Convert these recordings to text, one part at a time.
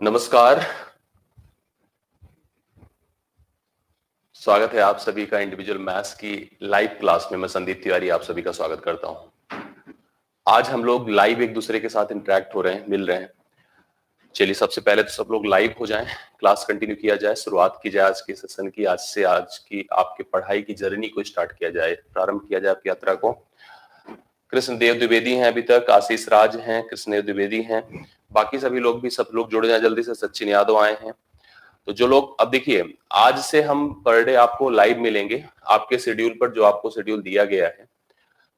नमस्कार। स्वागत है आप सभी का इंडिविजुअल मैथ्स की लाइव क्लास में। मैं संदीप तिवारी आप सभी का स्वागत करता हूं। आज हम लोग लाइव एक दूसरे के साथ इंटरेक्ट हो रहे हैं, मिल रहे हैं। चलिए सबसे पहले तो सब लोग लाइव हो जाएं, क्लास कंटिन्यू किया जाए, शुरुआत की जाए आज के सेशन की। आज से आज की आपकी पढ़ाई की जर्नी को स्टार्ट किया जाए, प्रारंभ किया जाए आपकी यात्रा को। कृष्णदेव द्विवेदी हैं अभी तक, आशीष राज हैं, कृष्णदेव द्विवेदी हैं, बाकी सभी लोग भी सब लोग जुड़ जाए जल्दी से। सचिन यादव आए हैं। तो जो लोग अब देखिए, आज से हम पर डे आपको लाइव मिलेंगे आपके शेड्यूल पर, जो आपको शेड्यूल दिया गया है।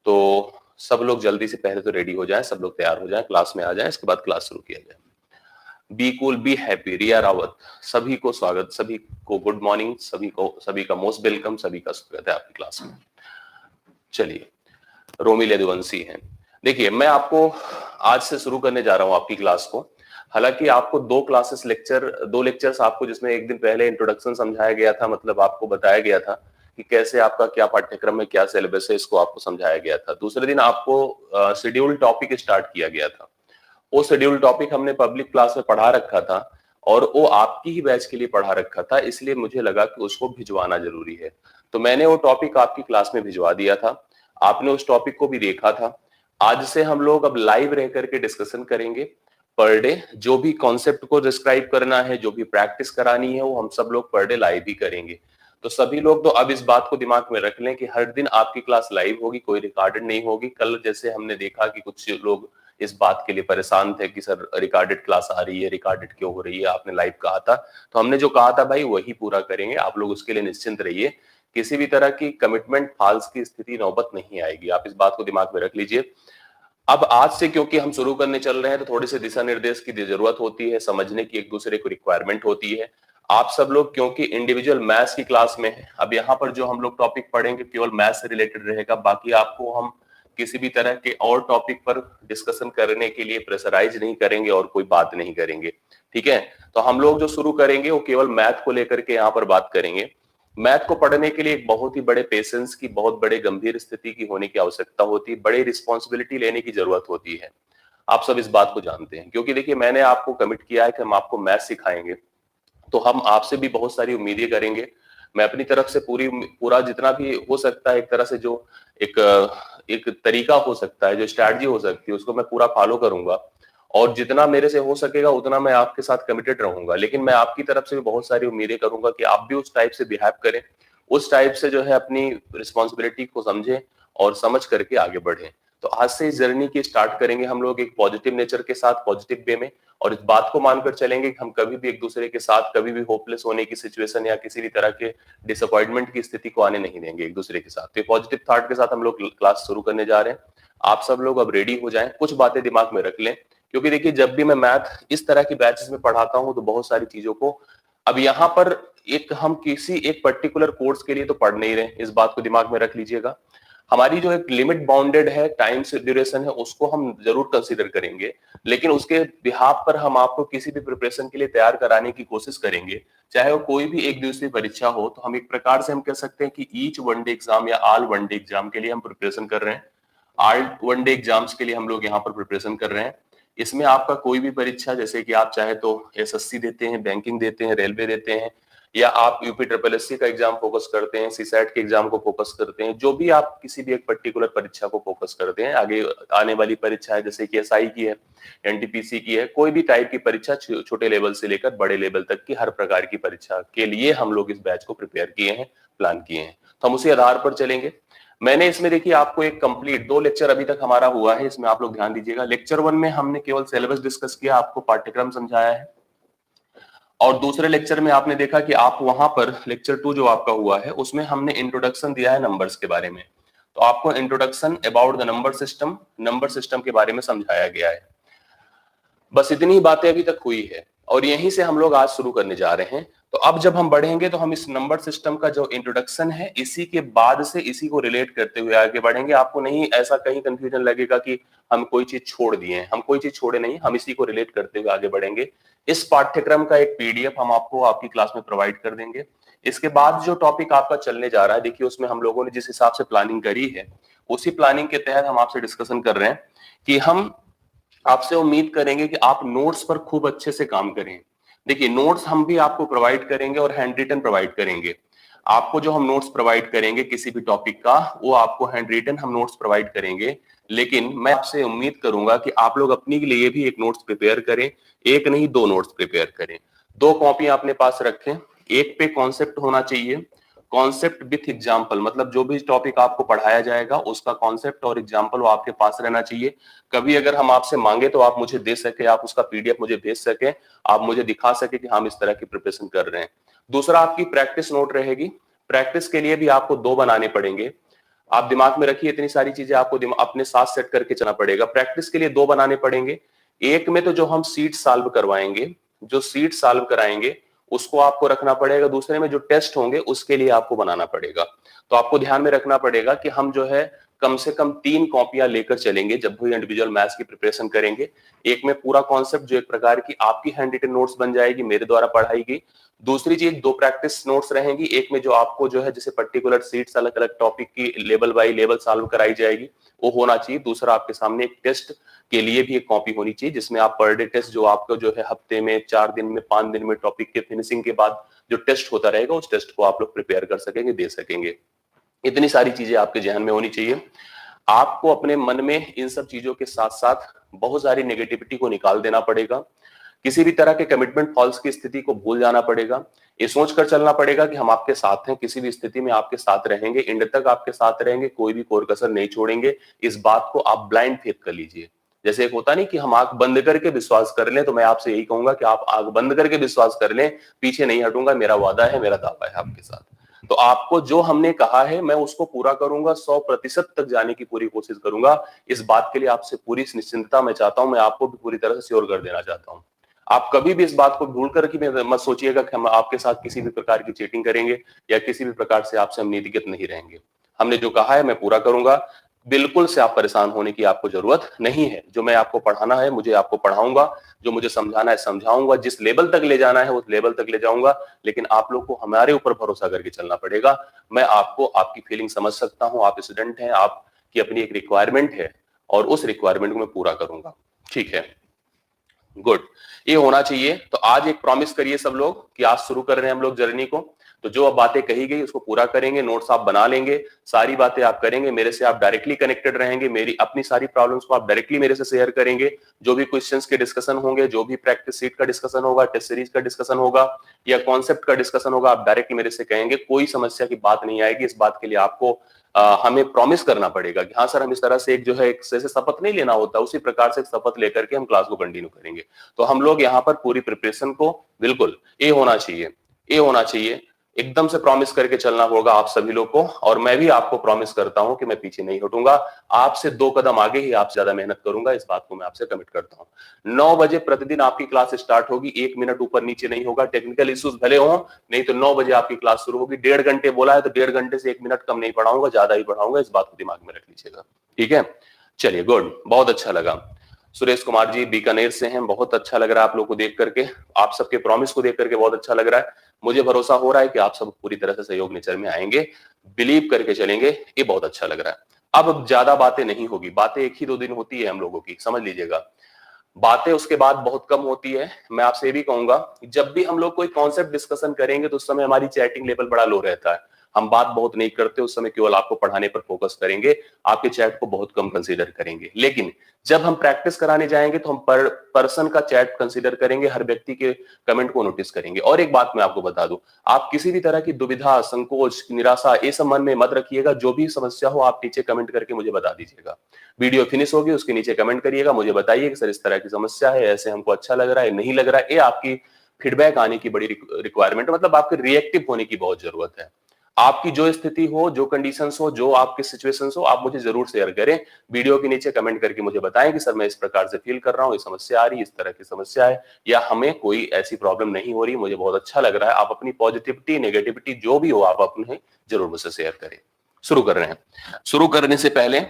तो सब लोग जल्दी से पहले तो रेडी हो जाएं, सब लोग तैयार हो जाएं, क्लास में आ जाएं, इसके बाद क्लास शुरू किया जाए। बी कूल बी हैप्पी, रिया रावत, सभी को स्वागत, सभी को गुड मॉर्निंग, सभी का मोस्ट वेलकम, सभी का स्वागत है आपकी क्लास में। चलिए, रोमिल यदुवंशी हैं। देखिए, मैं आपको आज से शुरू करने जा रहा हूं आपकी क्लास को। हालांकि आपको दो लेक्चर्स आपको, जिसमें एक दिन पहले इंट्रोडक्शन समझाया गया था, मतलब आपको बताया गया था कि कैसे आपका क्या पाठ्यक्रम है, क्या सिलेबस है, इसको आपको समझाया गया था। दूसरे दिन आपको शेड्यूल टॉपिक स्टार्ट किया गया था। वो शेड्यूल टॉपिक हमने पब्लिक क्लास में पढ़ा रखा था और वो आपकी ही बैच के लिए पढ़ा रखा था, इसलिए मुझे लगा कि उसको भिजवाना जरूरी है। तो मैंने वो टॉपिक आपकी क्लास में भिजवा दिया था, आपने उस टॉपिक को भी देखा था। आज से हम लोग अब लाइव रह करके डिस्कशन करेंगे पर डे। जो भी कॉन्सेप्ट को डिस्क्राइब करना है, जो भी प्रैक्टिस करानी है, वो हम सब लोग पर डे लाइव ही करेंगे। तो सभी लोग तो अब इस बात को दिमाग में रख लें कि हर दिन आपकी क्लास लाइव होगी, कोई रिकॉर्डेड नहीं होगी। कल जैसे हमने देखा कि कुछ लोग इस बात के लिए परेशान थे कि सर रिकॉर्डेड क्लास आ रही है, रिकॉर्डेड क्यों हो रही है, आपने लाइव कहा था। तो हमने जो कहा था भाई वही पूरा करेंगे, आप लोग उसके लिए निश्चिंत रहिए। किसी भी तरह की कमिटमेंट फॉल्स की स्थिति नौबत नहीं आएगी, आप इस बात को दिमाग में रख लीजिए। अब आज से क्योंकि हम शुरू करने चल रहे हैं, तो थोड़ी सी दिशा निर्देश की जरूरत होती है, समझने की एक दूसरे को रिक्वायरमेंट होती है। आप सब लोग क्योंकि इंडिविजुअल मैथ्स की क्लास में है, अब यहाँ पर जो हम लोग टॉपिक पढ़ेंगे केवल मैथ्स से रिलेटेड रहेगा। बाकी आपको हम किसी भी तरह के और टॉपिक पर डिस्कशन करने के लिए प्रेशराइज नहीं करेंगे और कोई बात नहीं करेंगे, ठीक है। तो हम लोग जो शुरू करेंगे वो केवल मैथ को लेकर के यहाँ पर बात करेंगे। मैथ को पढ़ने के लिए एक बहुत ही बड़े पेशेंस की, बहुत बड़े गंभीर स्थिति की होने की आवश्यकता होती है, बड़ी रिस्पॉन्सिबिलिटी लेने की जरूरत होती है। आप सब इस बात को जानते हैं, क्योंकि देखिए मैंने आपको कमिट किया है कि हम आपको मैथ सिखाएंगे, तो हम आपसे भी बहुत सारी उम्मीदें करेंगे। मैं अपनी तरफ से पूरा जितना भी हो सकता है, एक तरह से जो एक तरीका हो सकता है, जो स्ट्रैटेजी हो सकती है, उसको मैं पूरा फॉलो करूंगा और जितना मेरे से हो सकेगा उतना मैं आपके साथ कमिटेड रहूंगा। लेकिन मैं आपकी तरफ से भी बहुत सारी उम्मीदें करूंगा कि आप भी उस टाइप से बिहेव करें, उस टाइप से जो है अपनी रिस्पॉन्सिबिलिटी को समझें और समझ करके आगे बढ़ें। तो आज से इस जर्नी की स्टार्ट करेंगे हम लोग एक पॉजिटिव नेचर के साथ, पॉजिटिव वे में, और इस बात को मानकर चलेंगे कि हम कभी भी एक दूसरे के साथ कभी भी होपलेस होने की सिचुएशन या किसी भी तरह के डिसअपॉइंटमेंट की स्थिति को आने नहीं देंगे एक दूसरे के साथ। तो पॉजिटिव थॉट के साथ हम लोग क्लास शुरू करने जा रहे हैं। आप सब लोग अब रेडी हो जाएं, कुछ बातें दिमाग में रख लें, क्योंकि देखिए जब भी मैं मैथ इस तरह की बैचेस में पढ़ाता हूं तो बहुत सारी चीजों को अब यहाँ पर हम किसी एक पर्टिकुलर कोर्स के लिए तो पढ़ नहीं रहे, इस बात को दिमाग में रख लीजिएगा। हमारी जो एक लिमिट बाउंडेड है, टाइम से ड्यूरेशन है, उसको हम जरूर कंसीडर करेंगे, लेकिन उसके बिहाफ पर हम आपको किसी भी प्रिपरेशन के लिए तैयार कराने की कोशिश करेंगे, चाहे वो कोई भी एक दिवसीय परीक्षा हो। तो हम एक प्रकार से हम कह सकते हैं कि ईच वनडे एग्जाम या ऑल वनडे एग्जाम के लिए हम प्रिपरेशन कर रहे हैं। ऑल वनडे एग्जाम्स के लिए हम लोग यहाँ पर प्रिपरेशन कर रहे हैं। इसमें आपका कोई भी परीक्षा, जैसे कि आप चाहे तो एसएससी देते हैं, बैंकिंग देते हैं, रेलवे देते हैं, या आप यूपी ट्रिपल एससी का एग्जाम फोकस करते हैं, सीसैट के एग्जाम को फोकस करते हैं, जो भी आप किसी भी एक पर्टिकुलर परीक्षा को फोकस करते हैं, आगे आने वाली परीक्षा है जैसे कि एसआई की है, एनटीपीसी की है, कोई भी टाइप की परीक्षा, छोटे लेवल से लेकर बड़े लेवल तक की हर प्रकार की परीक्षा के लिए हम लोग इस बैच को प्रिपेयर किए हैं, प्लान किए हैं। तो हम उसी आधार पर चलेंगे। मैंने इसमें देखिए आपको एक कंप्लीट 2 लेक्चर अभी तक हमारा हुआ है, इसमें आप लोग ध्यान दीजिएगा। लेक्चर 1 में हमने केवल सिलेबस डिस्कस किया, आपको पाठ्यक्रम समझाया है, और दूसरे लेक्चर में आपने देखा कि आप वहां पर लेक्चर 2 जो आपका हुआ है उसमें हमने इंट्रोडक्शन दिया है नंबर्स के बारे में। तो आपको introduction about the number system के बारे में समझाया गया है। बस इतनी बातें अभी तक हुई है और यहीं से हम लोग आज शुरू करने जा रहे हैं। तो अब जब हम बढ़ेंगे तो हम इस नंबर सिस्टम का जो इंट्रोडक्शन है, इसी के बाद से इसी को रिलेट करते हुए आगे बढ़ेंगे। आपको नहीं ऐसा कहीं कंफ्यूजन लगेगा कि हम कोई चीज छोड़ दिए हैं, हम कोई चीज छोड़े नहीं, हम इसी को रिलेट करते हुए आगे बढ़ेंगे। इस पाठ्यक्रम का एक पीडीएफ हम आपको आपकी क्लास में प्रोवाइड कर देंगे। इसके बाद जो टॉपिक आपका चलने जा रहा है, देखिए उसमें हम लोगों ने जिस हिसाब से प्लानिंग करी है, उसी प्लानिंग के तहत हम आपसे डिस्कशन कर रहे हैं कि हम आपसे उम्मीद करेंगे कि आप नोट्स पर खूब अच्छे से काम करें। देखिए नोट्स हम भी आपको प्रोवाइड करेंगे और हैंड रिटन प्रोवाइड करेंगे। आपको जो हम नोट्स प्रोवाइड करेंगे किसी भी टॉपिक का, वो आपको हैंड रिटन हम नोट्स प्रोवाइड करेंगे। लेकिन मैं आपसे उम्मीद करूंगा कि आप लोग अपने के लिए भी एक नोट्स प्रिपेयर करें, एक नहीं दो नोट्स प्रिपेयर करें। दो कॉपी अपने पास रखें, एक पे कॉन्सेप्ट होना चाहिए, कॉन्सेप्ट विथ एग्जाम्पल, मतलब जो भी टॉपिक आपको पढ़ाया जाएगा उसका कॉन्सेप्ट और एग्जाम्पल वो आपके पास रहना चाहिए। कभी अगर हम आपसे मांगे तो आप मुझे दे सके, आप उसका पीडीएफ मुझे भेज सके, आप मुझे दिखा सके कि हम इस तरह की प्रिपरेशन कर रहे हैं। दूसरा आपकी प्रैक्टिस नोट रहेगी। प्रैक्टिस के लिए भी आपको दो बनाने पड़ेंगे। आप दिमाग में रखिए, इतनी सारी चीजें आपको अपने साथ सेट करके चलना पड़ेगा। प्रैक्टिस के लिए दो बनाने पड़ेंगे। एक में तो जो हम सीट सॉल्व करवाएंगे, जो सीट सॉल्व कराएंगे उसको आपको रखना पड़ेगा। दूसरे में जो टेस्ट होंगे उसके लिए आपको बनाना पड़ेगा। तो आपको ध्यान में रखना पड़ेगा कि हम जो है कम से कम 3 कॉपियां लेकर चलेंगे जब भी इंडिविजुअल मैथ्स की प्रिपरेशन करेंगे। एक में पूरा कॉन्सेप्ट जो एक प्रकार की आपकी हैंड रिटन नोट्स बन जाएगी, मेरे द्वारा पढ़ाई गई। दूसरी चीज, 2 प्रैक्टिस नोट्स रहेंगी। एक में जो आपको जो है जैसे पर्टिकुलर सीट्स अलग अलग टॉपिक की लेवल बाय लेवल सॉल्व कराई जाएगी, वो होना चाहिए। दूसरा आपके सामने एक टेस्ट के लिए भी एक कॉपी होनी चाहिए, जिसमें आप पर डे टेस्ट जो आपको जो है हफ्ते में 4 दिन में 5 दिन में टॉपिक के फिनिशिंग के बाद जो टेस्ट होता रहेगा उस टेस्ट को आप लोग प्रिपेयर कर सकेंगे, दे सकेंगे। इतनी सारी चीजें आपके जहन में होनी चाहिए। आपको अपने मन में इन सब चीजों के साथ साथ बहुत सारी नेगेटिविटी को निकाल देना पड़ेगा। किसी भी तरह के कमिटमेंट फॉल्स की स्थिति को भूल जाना पड़ेगा। ये सोचकर चलना पड़ेगा कि हम आपके साथ हैं, किसी भी स्थिति में आपके साथ रहेंगे, एंड तक आपके साथ रहेंगे, कोई भी कोर कसर नहीं छोड़ेंगे। इस बात को आप ब्लाइंड फेथ कर लीजिए। जैसे एक होता नहीं कि हम आंख बंद करके विश्वास कर लें, तो मैं आपसे यही कहूंगा कि आप आंख बंद करके विश्वास कर लें, पीछे नहीं हटूंगा, मेरा वादा है, मेरा दावा है आपके साथ। तो आपको जो हमने कहा है मैं उसको पूरा करूंगा, 100% तक जाने की पूरी कोशिश करूंगा। इस बात के लिए आपसे पूरी निश्चिंतता मैं चाहता हूं, मैं आपको भी पूरी तरह से श्योर कर देना चाहता हूं। आप कभी भी इस बात को भूल कर कि मत सोचिएगा कि हम आपके साथ किसी भी प्रकार की चीटिंग करेंगे या किसी भी प्रकार से आपसे हम नीतिगत नहीं रहेंगे। हमने जो कहा है मैं पूरा करूंगा। बिल्कुल से आप परेशान होने की आपको जरूरत नहीं है। जो मैं आपको पढ़ाना है मुझे आपको पढ़ाऊंगा, जो मुझे समझाना है समझाऊंगा, जिस लेवल तक ले जाना है उस लेवल तक ले जाऊंगा। लेकिन आप लोग को हमारे ऊपर भरोसा करके चलना पड़ेगा। मैं आपको आपकी फीलिंग समझ सकता हूं, आप स्टूडेंट हैं, आपकी अपनी एक रिक्वायरमेंट है और उस रिक्वायरमेंट को मैं पूरा करूंगा। ठीक है, गुड, ये होना चाहिए। तो आज एक प्रॉमिस करिए सब लोग कि आज शुरू कर रहे हैं हम लोग जर्नी को। तो जो अब बातें कही गई उसको पूरा करेंगे, नोट्स आप बना लेंगे, सारी बातें आप करेंगे, मेरे से आप डायरेक्टली कनेक्टेड रहेंगे, मेरी अपनी सारी प्रॉब्लम्स को आप डायरेक्टली मेरे से शेयर करेंगे। जो भी क्वेश्चंस के डिस्कशन होंगे, जो भी प्रैक्टिस सीट का डिस्कशन होगा, टेस्ट सीरीज का डिस्कशन होगा या कॉन्सेप्ट का डिस्कशन होगा, आप डायरेक्टली मेरे से कहेंगे, कोई समस्या की बात नहीं आएगी। इस बात के लिए आपको हमें प्रॉमिस करना पड़ेगा कि हाँ सर, हम इस तरह से एक जो है एक जैसे शपथ नहीं लेना होता, उसी प्रकार से शपथ लेकर के हम क्लास को कंटिन्यू करेंगे। तो हम लोग यहाँ पर पूरी प्रिपरेशन को बिल्कुल ए होना चाहिए, ए होना चाहिए, एकदम से प्रॉमिस करके चलना होगा आप सभी लोग को। और मैं भी आपको प्रॉमिस करता हूं कि मैं पीछे नहीं हटूंगा, आपसे 2 कदम आगे ही आपसे ज्यादा मेहनत करूंगा। इस बात को मैं आपसे कमिट करता हूं। 9 बजे प्रतिदिन आपकी क्लास स्टार्ट होगी, 1 मिनट ऊपर नीचे नहीं होगा। टेक्निकल इश्यूज भले हो, नहीं तो 9 बजे आपकी क्लास शुरू होगी। 1.5 घंटे बोला है तो 1.5 घंटे से 1 मिनट कम नहीं पढ़ाऊंगा, ज्यादा ही पढ़ाऊंगा। इस बात को दिमाग में रख लीजिएगा, ठीक है। चलिए, गुड, बहुत अच्छा लगा। सुरेश कुमार जी बीकानेर से हैं, बहुत अच्छा लग रहा है आप लोग को देख करके, आप सबके प्रॉमिस को देख करके बहुत अच्छा लग रहा है। मुझे भरोसा हो रहा है कि आप सब पूरी तरह से सहयोग नेचर में आएंगे, बिलीव करके चलेंगे, ये बहुत अच्छा लग रहा है। अब ज्यादा बातें नहीं होगी, बातें 1 ही 2 दिन होती है हम लोगों की, समझ लीजिएगा। बातें उसके बाद बहुत कम होती है। मैं आपसे ये भी कहूंगा, जब भी हम लोग कोई कॉन्सेप्ट डिस्कशन करेंगे तो उस समय हमारी चैटिंग लेवल बड़ा लो रहता है, हम बात बहुत नहीं करते, उस समय केवल आपको पढ़ाने पर फोकस करेंगे, आपके चैट को बहुत कम कंसीडर करेंगे। लेकिन जब हम प्रैक्टिस कराने जाएंगे तो हम पर्सन का चैट कंसीडर करेंगे, हर व्यक्ति के कमेंट को नोटिस करेंगे। और एक बात मैं आपको बता दूं, आप किसी भी तरह की दुविधा, संकोच, निराशा, ये सब मन में मत रखिएगा। जो भी समस्या हो आप नीचे कमेंट करके मुझे बता दीजिएगा। वीडियो फिनिश होगी उसके नीचे कमेंट करिएगा, मुझे बताइए कि सर इस तरह की समस्या है, ऐसे हमको अच्छा लग रहा है, नहीं लग रहा है। ये आपकी फीडबैक आने की बड़ी रिक्वायरमेंट, मतलब आपके रिएक्टिव होने की बहुत जरूरत है। आपकी जो स्थिति हो, जो कंडीशंस हो, जो आपकी सिचुएशंस हो, आप मुझे जरूर शेयर करें। वीडियो के नीचे कमेंट करके मुझे बताएं कि सर मैं इस प्रकार से फील कर रहा हूँ, ये समस्या आ रही है, इस तरह की समस्या है, या हमें कोई ऐसी प्रॉब्लम नहीं हो रही, मुझे बहुत अच्छा लग रहा है। आप अपनी पॉजिटिविटी, नेगेटिविटी जो भी हो आप अपने जरूर मुझसे शेयर करें। शुरू कर रहे हैं। शुरू करने से पहले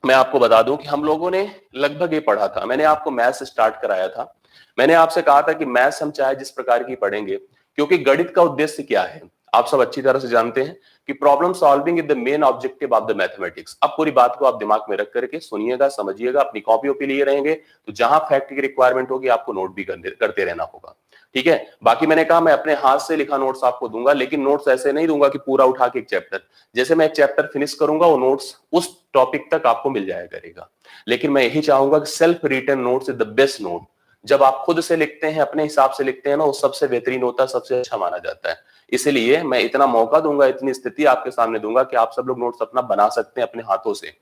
मैं आपको बता दूं कि हम लोगों ने लगभग ये पढ़ा था, मैंने आपको मैथ्स स्टार्ट कराया था। मैंने आपसे कहा था कि मैथ्स हम चाहे जिस प्रकार की पढ़ेंगे, क्योंकि गणित का उद्देश्य क्या है आप सब अच्छी तरह से जानते हैं कि problem solving is the main objective of the mathematics. अब पूरी बात को आप दिमाग में रख करके सुनिएगा, समझिएगा, अपनी कॉपियों पे लिए रहेंगे तो जहां फैक्ट की रिक्वायरमेंट होगी आपको नोट भी करते रहना होगा, ठीक है। बाकी मैंने कहा मैं अपने हाथ से लिखा नोट्स आपको दूंगा, लेकिन नोट्स ऐसे नहीं दूंगा कि पूरा उठा के एक चैप्टर, जैसे मैं एक चैप्टर फिनिश करूंगा वो नोट्स उस टॉपिक तक आपको मिल जाया करेगा। लेकिन मैं यही चाहूंगा कि self written notes is the best note. जब आप खुद से लिखते हैं, अपने हिसाब से लिखते हैं ना, वो सबसे बेहतरीन होता है, सबसे अच्छा माना जाता है। इसलिए मैं इतना मौका दूंगा, इतनी स्थिति आपके सामने दूंगा कि आप सब लोग नोट्स अपना बना सकते हैं अपने हाथों से।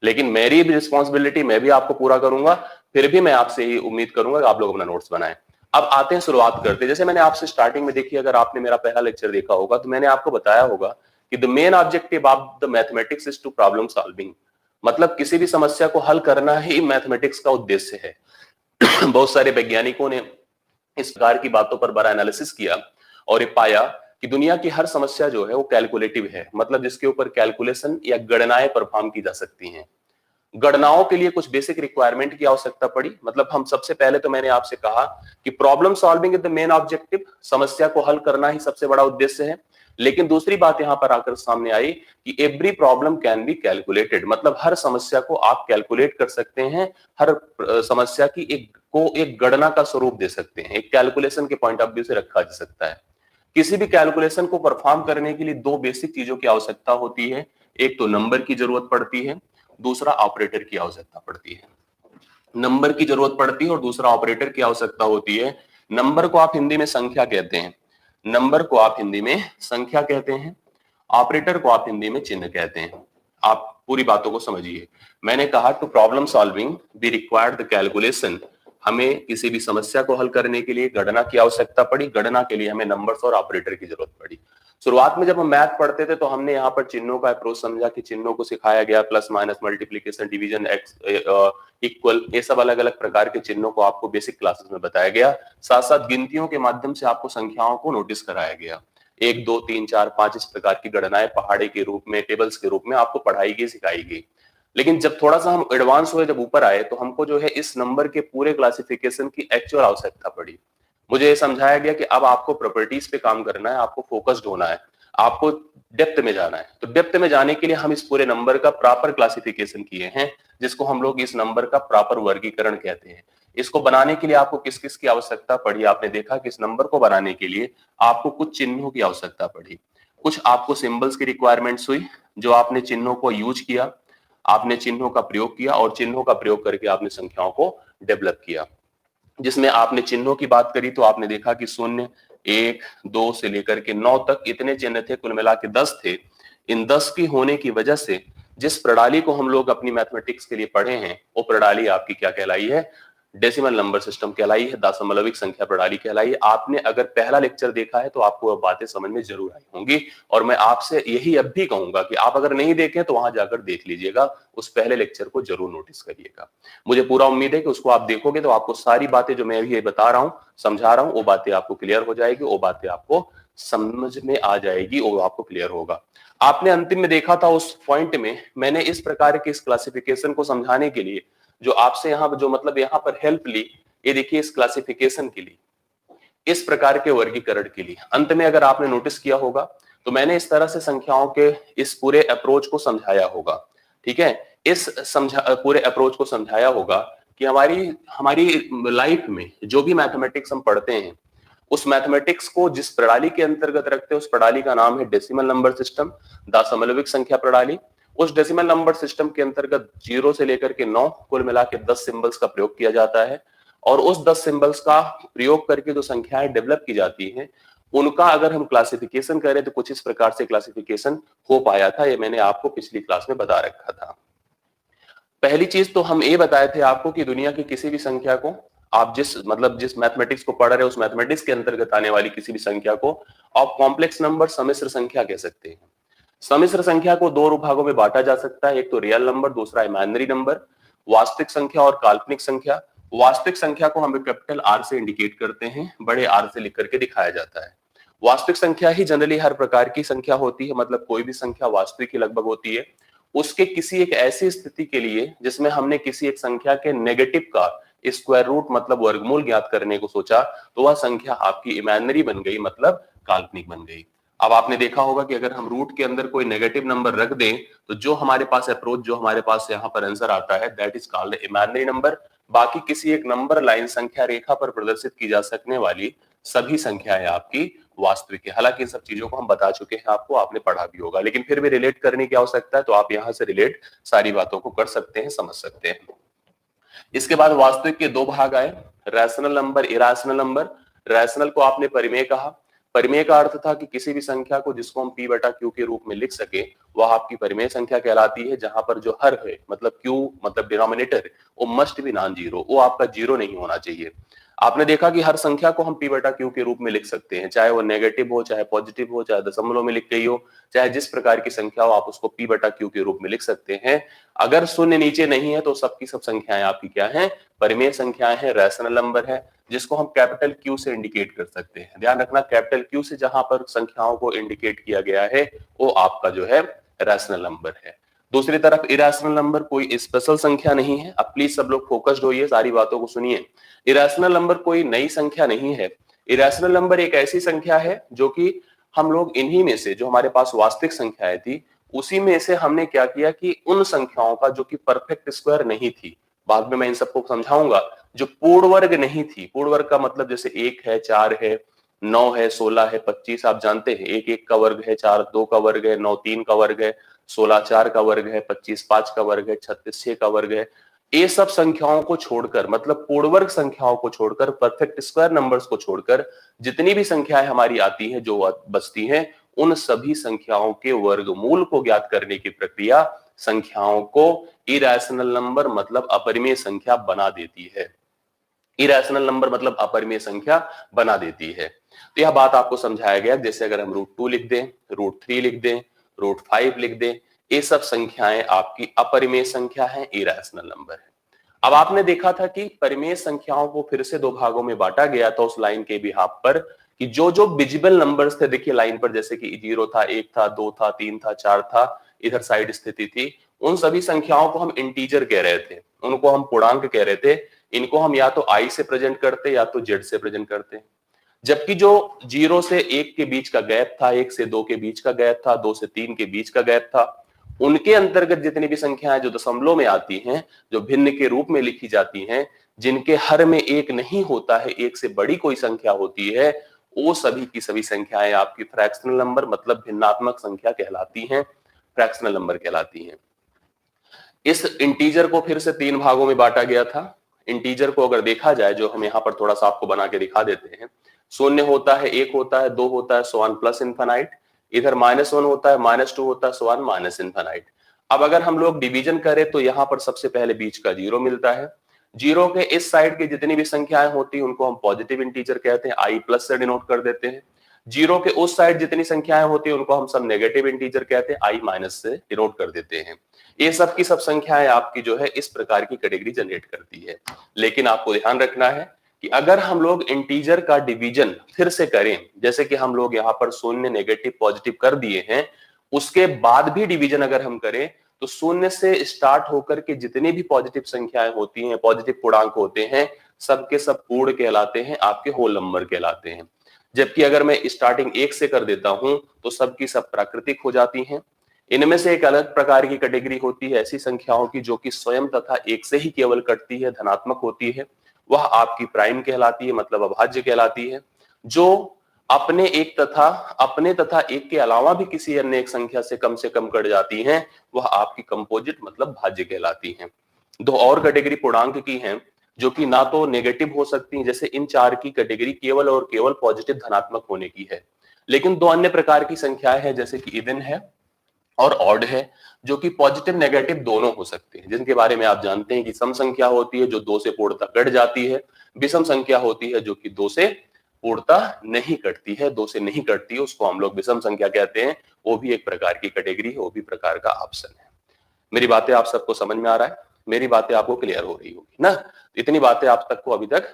लेकिन मेरी भी रिस्पॉन्सिबिलिटी, मैं भी आपको पूरा करूंगा, फिर भी मैं आपसे ही उम्मीद करूंगा कि आप लोग अपना नोट्स बनाएं। अब आते हैं, शुरुआत करते हैं। जैसे मैंने आपसे स्टार्टिंग में देखी, अगर आपने मेरा पहला लेक्चर देखा होगा तो मैंने आपको बताया होगा कि the main objective of the mathematics is to problem solving. मतलब किसी भी समस्या को हल करना ही मैथमेटिक्स का उद्देश्य है। बहुत सारे वैज्ञानिकों ने इस प्रकार की बातों पर बड़ा एनालिसिस किया और ये पाया कि दुनिया की हर समस्या जो है वो कैलकुलेटिव है, मतलब जिसके ऊपर कैलकुलेशन या गणनाएं परफॉर्म की जा सकती हैं। गणनाओं के लिए कुछ बेसिक रिक्वायरमेंट की आवश्यकता पड़ी। मतलब हम सबसे पहले तो मैंने आपसे कहा कि problem solving is the main objective, समस्या को हल करना ही सबसे बड़ा उद्देश्य है। लेकिन दूसरी बात यहां पर आकर सामने आई कि every problem can be calculated, मतलब हर समस्या को आप कैलकुलेट कर सकते हैं, हर समस्या की एक गणना का स्वरूप दे सकते हैं, एक कैलकुलेशन के पॉइंट ऑफ व्यू से रखा जा सकता है। किसी भी कैलकुलेशन को परफॉर्म करने के लिए दो बेसिक चीजों की आवश्यकता होती है, एक तो नंबर की जरूरत पड़ती है, दूसरा ऑपरेटर की आवश्यकता पड़ती है। नंबर की जरूरत पड़ती है और दूसरा ऑपरेटर की आवश्यकता होती है। नंबर को आप हिंदी में संख्या कहते हैं, नंबर को आप हिंदी में संख्या कहते हैं, ऑपरेटर को आप हिंदी में चिन्ह कहते हैं। आप पूरी बातों को समझिए। मैंने कहा to problem solving be required the calculation, हमें किसी भी समस्या को हल करने के लिए गणना की आवश्यकता पड़ी, गणना के लिए हमें नंबर्स और ऑपरेटर की जरूरत पड़ी। शुरुआत में जब हम मैथ पढ़ते थे तो हमने यहाँ पर चिन्हों का अप्रोच समझा कि चिन्हों को सिखाया गया, plus minus multiplication division x equal, ये सब अलग अलग प्रकार के चिन्हों को आपको बेसिक क्लासेस में बताया गया। साथ साथ गिनतियों के माध्यम से आपको संख्याओं को नोटिस कराया गया, 1 2 3 4 5 इस प्रकार की गणनाएं पहाड़े के रूप में, टेबल्स के रूप में आपको पढ़ाई गई, सिखाई गई। लेकिन जब थोड़ा सा हम एडवांस हुए, जब ऊपर आए, तो हमको जो है इस नंबर के पूरे क्लासिफिकेशन की एक्चुअल आवश्यकता पड़ी। मुझे ये समझाया गया कि अब आपको प्रॉपर्टीज पे काम करना है, आपको फोकस्ड होना है, आपको डेप्थ में जाना है। तो डेप्थ में जाने के लिए हम इस पूरे नंबर का प्रॉपर क्लासिफिकेशन किए हैं, जिसको हम लोग इस नंबर का प्रॉपर वर्गीकरण कहते हैं। इसको बनाने के लिए आपको किस किस की आवश्यकता पड़ी, आपने देखा कि इस नंबर को बनाने के लिए आपको कुछ चिन्हों की आवश्यकता पड़ी, कुछ आपको सिंबल्स की रिक्वायरमेंट्स हुई, जो आपने चिन्हों को यूज किया, आपने चिन्हों का प्रयोग किया और चिन्हों का प्रयोग करके आपने संख्याओं को डेवलप किया। जिसमें आपने चिन्हों की बात करी तो आपने देखा कि 0 1 2 से लेकर के 9 तक इतने चिन्ह थे, कुल मिला के 10 थे। इन 10 की होने की वजह से जिस प्रणाली को हम लोग अपनी मैथमेटिक्स के लिए पढ़े हैं, वो प्रणाली आपकी क्या कहलाई है, डेसिमल नंबर सिस्टम कहलाई है, दशमलविक संख्या प्रणाली कहलाई है। आपने अगर पहला लेक्चर देखा है तो आपको वह बातें समझ में जरूर आई होंगी, और मैं आपसे यही अब भी कहूंगा कि आप अगर नहीं देखें तो वहां जाकर देख लीजिएगा, उस पहले लेक्चर को जरूर नोटिस करिएगा। मुझे पूरा उम्मीद है कि उसको आप देखोगे तो आपको सारी बातें जो मैं अभी बता रहा हूं, समझा रहा हूं, वो बातें आपको क्लियर हो जाएगी, वो बातें आपको समझ में आ जाएगी, वो आपको क्लियर होगा। आपने अंतिम में देखा था उस पॉइंट में मैंने इस प्रकार के इस क्लासिफिकेशन को समझाने के लिए जो आपसे यहाँ जो मतलब यहाँ पर हेल्प ली, ये देखिए इस क्लासिफिकेशन के लिए, इस प्रकार के वर्गीकरण के लिए। अंत में अगर आपने नोटिस किया होगा तो मैंने इस तरह से संख्याओं के इस पूरे अप्रोच को समझाया होगा। ठीक है, इस पूरे अप्रोच को समझाया होगा कि हमारी हमारी लाइफ में जो भी मैथमेटिक्स हम पढ़ते हैं, उस मैथमेटिक्स को जिस प्रणाली के अंतर्गत रखते हैं, उस प्रणाली का नाम है डेसिमल नंबर सिस्टम, दशमलविक संख्या प्रणाली। उस डेसिमल नंबर सिस्टम के अंतर्गत 0 से लेकर के 9 कुल मिला के 10 सिंबल्स का प्रयोग किया जाता है, और उस 10 सिंबल्स का प्रयोग करके जो संख्याएं डेवलप की जाती हैं, उनका अगर हम क्लासिफिकेशन करें तो कुछ इस प्रकार से क्लासिफिकेशन हो पाया था। ये मैंने आपको पिछली क्लास में बता रखा था। पहली चीज तो हम ये बताए थे आपको कि दुनिया की किसी भी संख्या को आप जिस मैथमेटिक्स को पढ़ रहे हो, उस मैथमेटिक्स के अंतर्गत आने वाली किसी भी संख्या को आप कॉम्प्लेक्स नंबर, सम्मिश्र संख्या कह सकते हैं। सम्मिश्र संख्या को दो भागों में बांटा जा सकता है, एक तो रियल नंबर, दूसरा इमेजिनरी नंबर, वास्तविक संख्या और काल्पनिक संख्या। वास्तविक संख्या को हम कैपिटल आर से इंडिकेट करते हैं, बड़े आर से लिख करके दिखाया जाता है। वास्तविक संख्या ही जनरली हर प्रकार की संख्या होती है, मतलब कोई भी संख्या वास्तविक ही लगभग होती है। उसके किसी एक ऐसी स्थिति के लिए जिसमें हमने किसी एक संख्या के नेगेटिव का स्क्वायर रूट मतलब वर्गमूल ज्ञात करने को सोचा, तो वह संख्या आपकी इमेजिनरी बन गई, मतलब काल्पनिक बन गई। अब आपने देखा होगा कि अगर हम रूट के अंदर कोई नेगेटिव नंबर रख दें तो जो हमारे पास अप्रोच, जो हमारे पास यहाँ पर आंसर आता है, that is called imaginary number. बाकी किसी एक नंबर लाइन, संख्या रेखा पर प्रदर्शित की जा सकने वाली सभी संख्याएं आपकी वास्तविक है। हालांकि इन सब चीजों को हम बता चुके हैं आपको, आपने पढ़ा भी होगा, लेकिन फिर भी रिलेट करने की आवश्यकता है, तो आप यहां से रिलेट सारी बातों को कर सकते हैं, समझ सकते हैं। इसके बाद वास्तविक के दो भाग आए, rational number, irrational number. Rational को आपने परिमेय कहा। परिमेय का अर्थ था कि किसी भी संख्या को जिसको हम p बटा q के रूप में लिख सके वह आपकी परिमेय संख्या कहलाती है, जहां पर जो हर है मतलब q मतलब डिनोमिनेटर वो मस्ट बी नॉन जीरो, वो आपका जीरो नहीं होना चाहिए। आपने देखा कि हर संख्या को हम p बटा q के रूप में लिख सकते हैं, चाहे वो नेगेटिव हो, चाहे पॉजिटिव हो, चाहे दशमलव में लिख गई हो, चाहे जिस प्रकार की संख्या हो, आप उसको p बटा q के रूप में लिख सकते हैं। अगर शून्य नीचे नहीं है तो सबकी सब संख्याएं आपकी क्या हैं, परिमेय संख्याएं हैं, रैशनल नंबर है, जिसको हम कैपिटल Q से इंडिकेट कर सकते हैं। ध्यान रखना, कैपिटल Q से जहां पर संख्याओं को इंडिकेट किया गया है वो आपका जो है रैशनल नंबर है। दूसरी तरफ इरेशनल नंबर कोई स्पेशल संख्या नहीं है। अब प्लीज सब लोग फोकस्ड होइए, सारी बातों को सुनिए। इरेशनल नंबर कोई नई संख्या नहीं है। इरेशनल नंबर एक ऐसी संख्या है जो कि हम लोग इन्हीं में से, जो हमारे पास वास्तविक संख्याएं थी, उसी में से हमने क्या किया कि उन संख्याओं का जो कि परफेक्ट स्क्वायर नहीं थी, बाद में मैं इन सबको समझाऊंगा, जो पूर्ण वर्ग नहीं थी। पूर्ण वर्ग का मतलब जैसे 1 है, 4 है, 9 है, 16 है, 25, आप जानते हैं 1 1 का वर्ग है, 4 2 का वर्ग है, 9 3 का वर्ग है, 16 4 का वर्ग है, 25 5 का वर्ग है, 36 6 का वर्ग है। ये सब संख्याओं को छोड़कर, मतलब पूर्ण वर्ग संख्याओं को छोड़कर, परफेक्ट स्क्वायर नंबर्स को छोड़कर जितनी भी संख्याएं हमारी आती हैं जो बचती हैं, उन सभी संख्याओं के वर्गमूल को ज्ञात करने की प्रक्रिया संख्याओं को इरेशनल नंबर मतलब अपरिमेय संख्या बना देती है। इरेशनल नंबर मतलब अपरिमेय संख्या बना देती है। तो यह बात आपको समझाया गया। जैसे अगर हम √2 लिख दें, √3 लिख दें, √5 लिख दें, ये सब संख्याएं आपकी अपरिमेय संख्या है, इरेशनल नंबर है। अब आपने देखा था कि परिमेय संख्याओं को फिर से दो भागों में बांटा गया था उस लाइन के बिहाफ पर, कि जो जो विजिबल नंबर्स थे, देखिए लाइन पर जैसे कि 0 था, 1 था, 2 था, 3 था, 4 था, इधर साइड स्थिति थी, उन सभी संख्याओं को हम इंटीजर कह रहे थे, उनको हम पूर्णांक कह रहे थे। इनको हम या तो i से प्रेजेंट करते या तो z से प्रेजेंट करते। जबकि जो 0 से 1 के बीच का गैप था, 1 से 2 के बीच का गैप था, 2 से 3 के बीच का गैप था, उनके अंतर्गत जितनी भी संख्याएं जो दशमलव में आती हैं, जो भिन्न के रूप में लिखी जाती हैं, जिनके हर में एक नहीं होता है, एक से बड़ी कोई संख्या होती है, वो सभी की सभी संख्याएं आपकी फ्रैक्शनल नंबर मतलब भिन्नात्मक संख्या कहलाती हैं, फ्रैक्शनल नंबर कहलाती हैं। इस इंटीजर को फिर से 3 भागों में बांटा गया था। इंटीजर को अगर देखा जाए, जो हम यहाँ पर थोड़ा सा आपको बना के दिखा देते हैं, 0 होता है, 1 होता है, 2 होता है, सो ऑन प्लस इनफाइनाइट, इधर -1 होता है, -2 होता है, सो ऑन माइनस इनफाइनाइट। अब अगर हम लोग डिवीजन करें तो यहाँ पर सबसे पहले बीच का 0 मिलता है। 0 के इस साइड की जितनी भी संख्याएं होती हैं उनको हम पॉजिटिव इंटीजर कहते हैं, i प्लस से डिनोट कर देते हैं। 0 के उस साइड जितनी संख्याएं होती हैं उनको हम सब नेगेटिव इंटीजर कहते हैं, i माइनस से डिनोट कर देते हैं। ये सब की सब संख्याएं आपकी जो है इस प्रकार की कैटेगरी जनरेट करती है। लेकिन आपको ध्यान रखना है कि अगर हम लोग इंटीजर का डिवीजन फिर से करें, जैसे कि हम लोग यहाँ पर 0 नेगेटिव पॉजिटिव कर दिए हैं, उसके बाद भी डिवीजन अगर हम करें तो 0 से स्टार्ट होकर के जितनी भी पॉजिटिव संख्याएं होती हैं, पॉजिटिव पूर्णांक होते हैं, सबके सब पूर्ण कहलाते हैं, आपके होल नंबर कहलाते हैं। जबकि अगर मैं स्टार्टिंग 1 से कर देता हूं तो सबकी सब प्राकृतिक हो जाती हैं। इनमें से एक अलग प्रकार की कैटेगरी होती है ऐसी संख्याओं की जो कि स्वयं तथा एक से ही केवल कटती है, धनात्मक होती है, वह आपकी प्राइम कहलाती है, मतलब अभाज्य कहलाती है। जो अपने तथा एक के अलावा भी किसी अन्य एक संख्या से कम कट जाती हैं, वह आपकी कंपोजिट मतलब भाज्य कहलाती हैं। दो और कैटेगरी पूर्णांक की हैं जो कि ना तो नेगेटिव हो सकती हैं, जैसे इन चार की कैटेगरी केवल और केवल पॉजिटिव धनात्मक होने की है। लेकिन दो अन्य प्रकार की संख्याएं हैं जैसे कि इवन है और ऑड है, जो कि पॉजिटिव नेगेटिव दोनों हो सकते हैं, जिनके बारे में आप जानते हैं कि सम संख्या होती है जो 2 से पूर्णतः कट जाती है, विषम संख्या होती है जो कि 2 से पूर्णतः नहीं कटती है, 2 से नहीं कटती है, उसको हम लोग विषम संख्या कहते हैं। वो भी एक प्रकार की कैटेगरी है, वो भी प्रकार का ऑप्शन है। मेरी बातें आप सबको समझ में आ रहा है? मेरी बातें आपको क्लियर हो रही होगी ना? इतनी बातें आप तक को अभी तक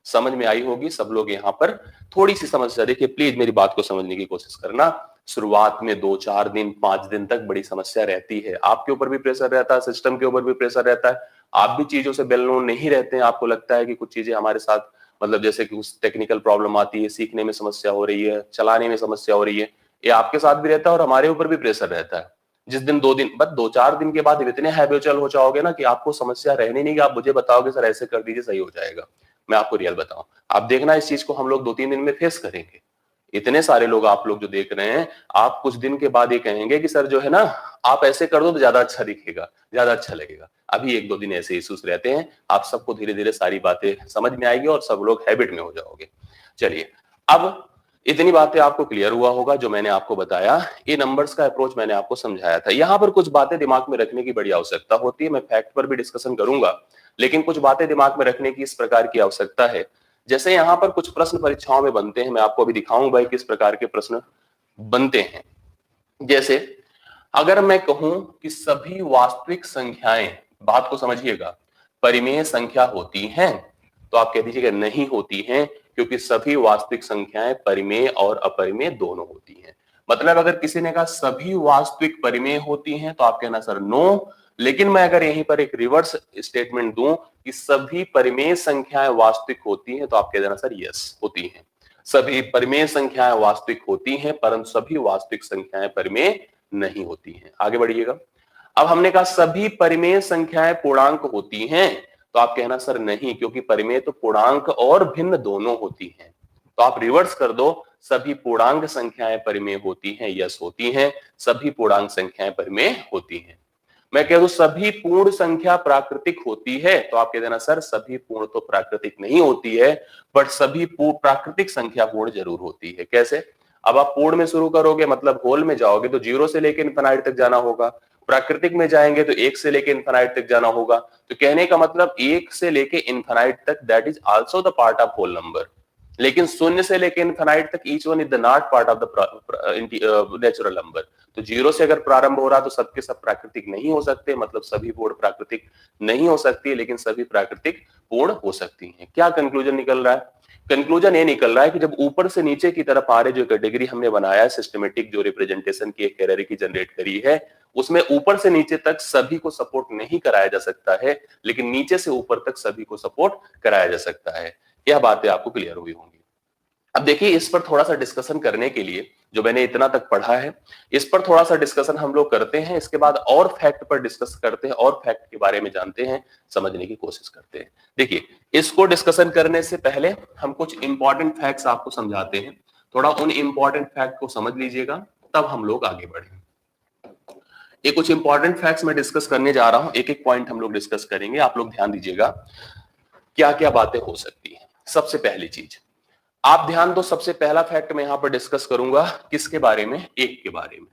समझ में आई होगी। सब लोग यहाँ पर थोड़ी सी समस्या, देखिए प्लीज मेरी बात को समझने की कोशिश करना। शुरुआत में 2 4 दिन 5 दिन तक बड़ी समस्या रहती है, आपके ऊपर भी प्रेशर रहता है, सिस्टम के ऊपर भी प्रेशर रहता है, आप भी चीजों से वेल नोन नहीं रहते हैं। आपको लगता है कि कुछ चीजें हमारे साथ, मतलब जैसे कि कुछ टेक्निकल प्रॉब्लम आती है, सीखने में समस्या हो रही है, चलाने में समस्या हो रही है, ये आपके साथ भी रहता है और हमारे ऊपर भी प्रेशर रहता है। जिस दिन 2 दिन बस 2-4 दिन के बाद इतने हैबिचुअल हो जाओगे ना कि आपको समस्या रहनी नहीं कि आप मुझे बताओगे सर ऐसे कर दीजिए सही हो जाएगा। मैं आपको रियल बताऊं, आप देखना इस चीज को हम लोग 2-3 दिन में फेस करेंगे। इतने सारे लोग आप लोग जो देख रहे हैं, आप कुछ दिन के बाद ये कहेंगे कि सर जो है ना, आप ऐसे कर दो तो ज्यादा अच्छा दिखेगा, ज्यादा अच्छा लगेगा। अभी 1-2 दिन ऐसे इश्यूज रहते हैं, आप सबको धीरे धीरे सारी बातें समझ में आएगी और सब लोग हैबिट में हो जाओगे। चलिए, अब इतनी बातें आपको क्लियर हुआ होगा जो मैंने आपको बताया, ये नंबर्स का अप्रोच मैंने आपको समझाया था। यहां पर कुछ बातें दिमाग में रखने की बड़ी आवश्यकता होती है, मैं फैक्ट पर भी डिस्कशन करूंगा, लेकिन कुछ बातें दिमाग में रखने की इस प्रकार की आवश्यकता है। जैसे यहाँ पर कुछ प्रश्न परीक्षाओं में बनते हैं, मैं आपको अभी दिखाऊंगा भाई किस प्रकार के प्रश्न बनते हैं। जैसे अगर मैं कहूं कि सभी वास्तविक संख्याएं, बात को समझिएगा, परिमेय संख्या होती हैं, तो आप कह दीजिएगा नहीं होती हैं, क्योंकि सभी वास्तविक संख्याएं परिमेय और अपरिमेय दोनों होती हैं। मतलब अगर किसी ने कहा सभी वास्तविक परिमेय होती हैं, तो आप कहना सर नो। लेकिन मैं अगर यहीं पर एक रिवर्स स्टेटमेंट दूं कि सभी परिमेय संख्याएं वास्तविक होती हैं, तो आप कह देना सर यस होती हैं। सभी परिमेय संख्याएं वास्तविक होती हैं, परंतु सभी वास्तविक संख्याएं परिमेय नहीं होती हैं। आगे बढ़िएगा। अब हमने कहा सभी परिमेय संख्याएं पूर्णांक होती हैं, तो आप कहना सर नहीं, क्योंकि परिमेय तो पूर्णांक और भिन्न दोनों होती हैं। तो आप रिवर्स कर दो, सभी पूर्णांक संख्याएं परिमेय होती हैं, यस होती हैं, सभी पूर्णांक संख्याएं परिमेय होती हैं। मैं कह दूं सभी पूर्ण संख्या प्राकृतिक होती है, तो आप कह देना सर सभी पूर्ण तो प्राकृतिक नहीं होती है, बट सभी प्राकृतिक संख्या पूर्ण जरूर होती है। कैसे? अब आप पूर्ण में शुरू करोगे, मतलब होल में जाओगे तो 0 से लेकर इनफिनाइट तक जाना होगा, प्राकृतिक में जाएंगे तो 1 से लेकर इनफिनाइट तक जाना होगा। तो कहने का मतलब 1 से लेकर इनफिनाइट तक that is also the part of whole number, लेकिन 0 से लेकर इनफिनाइट तक each one is the not part of the natural number. तो 0 से अगर प्रारंभ हो रहा तो सबके सब प्राकृतिक नहीं हो सकते, मतलब सभी पूर्ण प्राकृतिक नहीं हो सकती, लेकिन सभी प्राकृतिक पूर्ण हो सकती हैं। क्या कंक्लूजन निकल रहा है? कंक्लूजन ये निकल रहा है कि जब ऊपर से नीचे की तरफ आ रहे जो कैटेगरी हमने बनाया है, सिस्टमेटिक जो रिप्रेजेंटेशन की एक हायरार्की जनरेट करी है, उसमें ऊपर से नीचे तक सभी को सपोर्ट नहीं कराया जा सकता है, लेकिन नीचे से ऊपर तक सभी को सपोर्ट कराया जा सकता है। यह बातें आपको क्लियर हुई होंगी। अब देखिए, इस पर थोड़ा सा डिस्कशन करने के लिए, जो मैंने इतना तक पढ़ा है, इस पर थोड़ा सा डिस्कशन हम लोग करते हैं। इसके बाद और फैक्ट पर डिस्कस करते हैं, और फैक्ट के बारे में जानते हैं, समझने की कोशिश करते हैं। देखिए, इसको डिस्कशन करने से पहले हम कुछ इंपॉर्टेंट फैक्ट्स आपको समझाते हैं। थोड़ा उन इंपॉर्टेंट फैक्ट को समझ लीजिएगा, तब हम लोग आगे बढ़ेंगे। ये कुछ इंपॉर्टेंट फैक्ट्स मैं डिस्कस करने जा रहा हूं, एक एक पॉइंट हम लोग डिस्कस करेंगे, आप लोग ध्यान दीजिएगा क्या क्या बातें हो सकती हैं। सबसे पहली चीज आप ध्यान दो, सबसे पहला फैक्ट मैं यहां पर डिस्कस करूंगा किसके बारे में? एक के बारे में।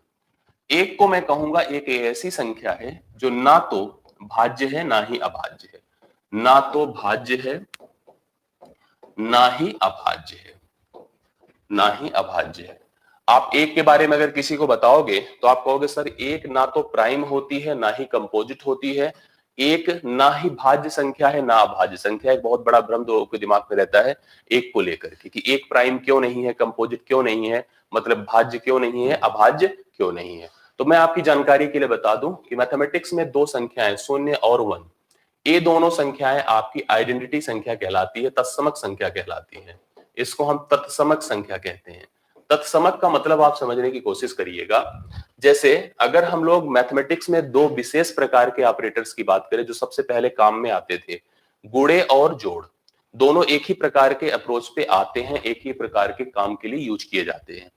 एक को मैं कहूंगा एक ऐसी संख्या है जो ना तो भाज्य है ना ही अभाज्य है, ना तो भाज्य है ना ही अभाज्य है, ना ही अभाज्य है। आप एक के बारे में अगर किसी को बताओगे तो आप कहोगे सर एक ना तो प्राइम होती है ना ही कंपोजिट होती है, एक ना ही भाज्य संख्या है ना अभाज्य संख्या। एक बहुत बड़ा भ्रम लोगों के दिमाग में रहता है एक को लेकर के कि एक प्राइम क्यों नहीं है, कंपोजिट क्यों नहीं है, मतलब भाज्य क्यों नहीं है, अभाज्य क्यों नहीं है। तो मैं आपकी जानकारी के लिए बता दूं कि मैथमेटिक्स में दो संख्याएं 0 और 1, ये दोनों संख्याएं आपकी आइडेंटिटी संख्या कहलाती है, तत्समक संख्या कहलाती है। इसको हम तत्समक संख्या कहते हैं। तत्समक का मतलब आप समझने की कोशिश करिएगा। जैसे अगर हम लोग मैथमेटिक्स में दो विशेष प्रकार के ऑपरेटर्स की बात करें जो सबसे पहले काम में आते थे, गुणे और जोड़, दोनों एक ही प्रकार के अप्रोच पे आते हैं, एक ही प्रकार के काम के लिए यूज किए जाते हैं।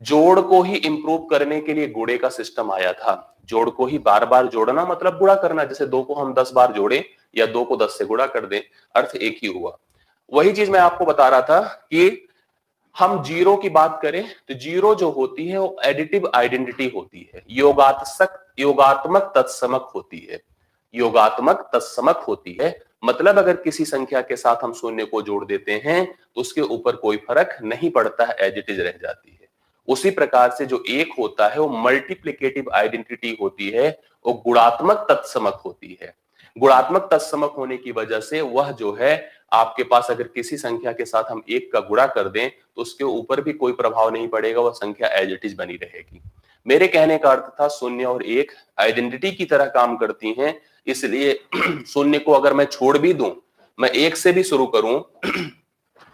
जोड़ को ही इंप्रूव करने के लिए गुणे का सिस्टम आया था। जोड़ को ही बार बार जोड़ना मतलब गुणा करना, जैसे 2 को हम 10 बार जोड़ें या 2 को 10 से गुणा कर दें, अर्थ एक ही हुआ। वही चीज मैं आपको बता रहा था कि हम जीरो की बात करें तो जीरो जो होती है वो एडिटिव आइडेंटिटी होती है, योगात्मक तत्समक होती है, योगात्मक तत्समक होती है। मतलब अगर किसी संख्या के साथ हम शून्य को जोड़ देते हैं तो उसके ऊपर कोई फर्क नहीं पड़ता है, एज इट इज रह जाती है। उसी प्रकार से जो एक होता है वो मल्टीप्लिकेटिव आइडेंटिटी होती है, वो गुणात्मक तत्समक होती है। गुणात्मक तत्समक होने की वजह से वह जो है आपके पास अगर किसी संख्या के साथ हम एक का गुणा कर दें तो उसके ऊपर भी कोई प्रभाव नहीं पड़ेगा, वह संख्या एज इट इज बनी रहेगी। मेरे कहने का अर्थ था शून्य और एक आइडेंटिटी की तरह काम करती हैं, इसलिए शून्य को अगर मैं छोड़ भी दूं, मैं एक से भी शुरू करूं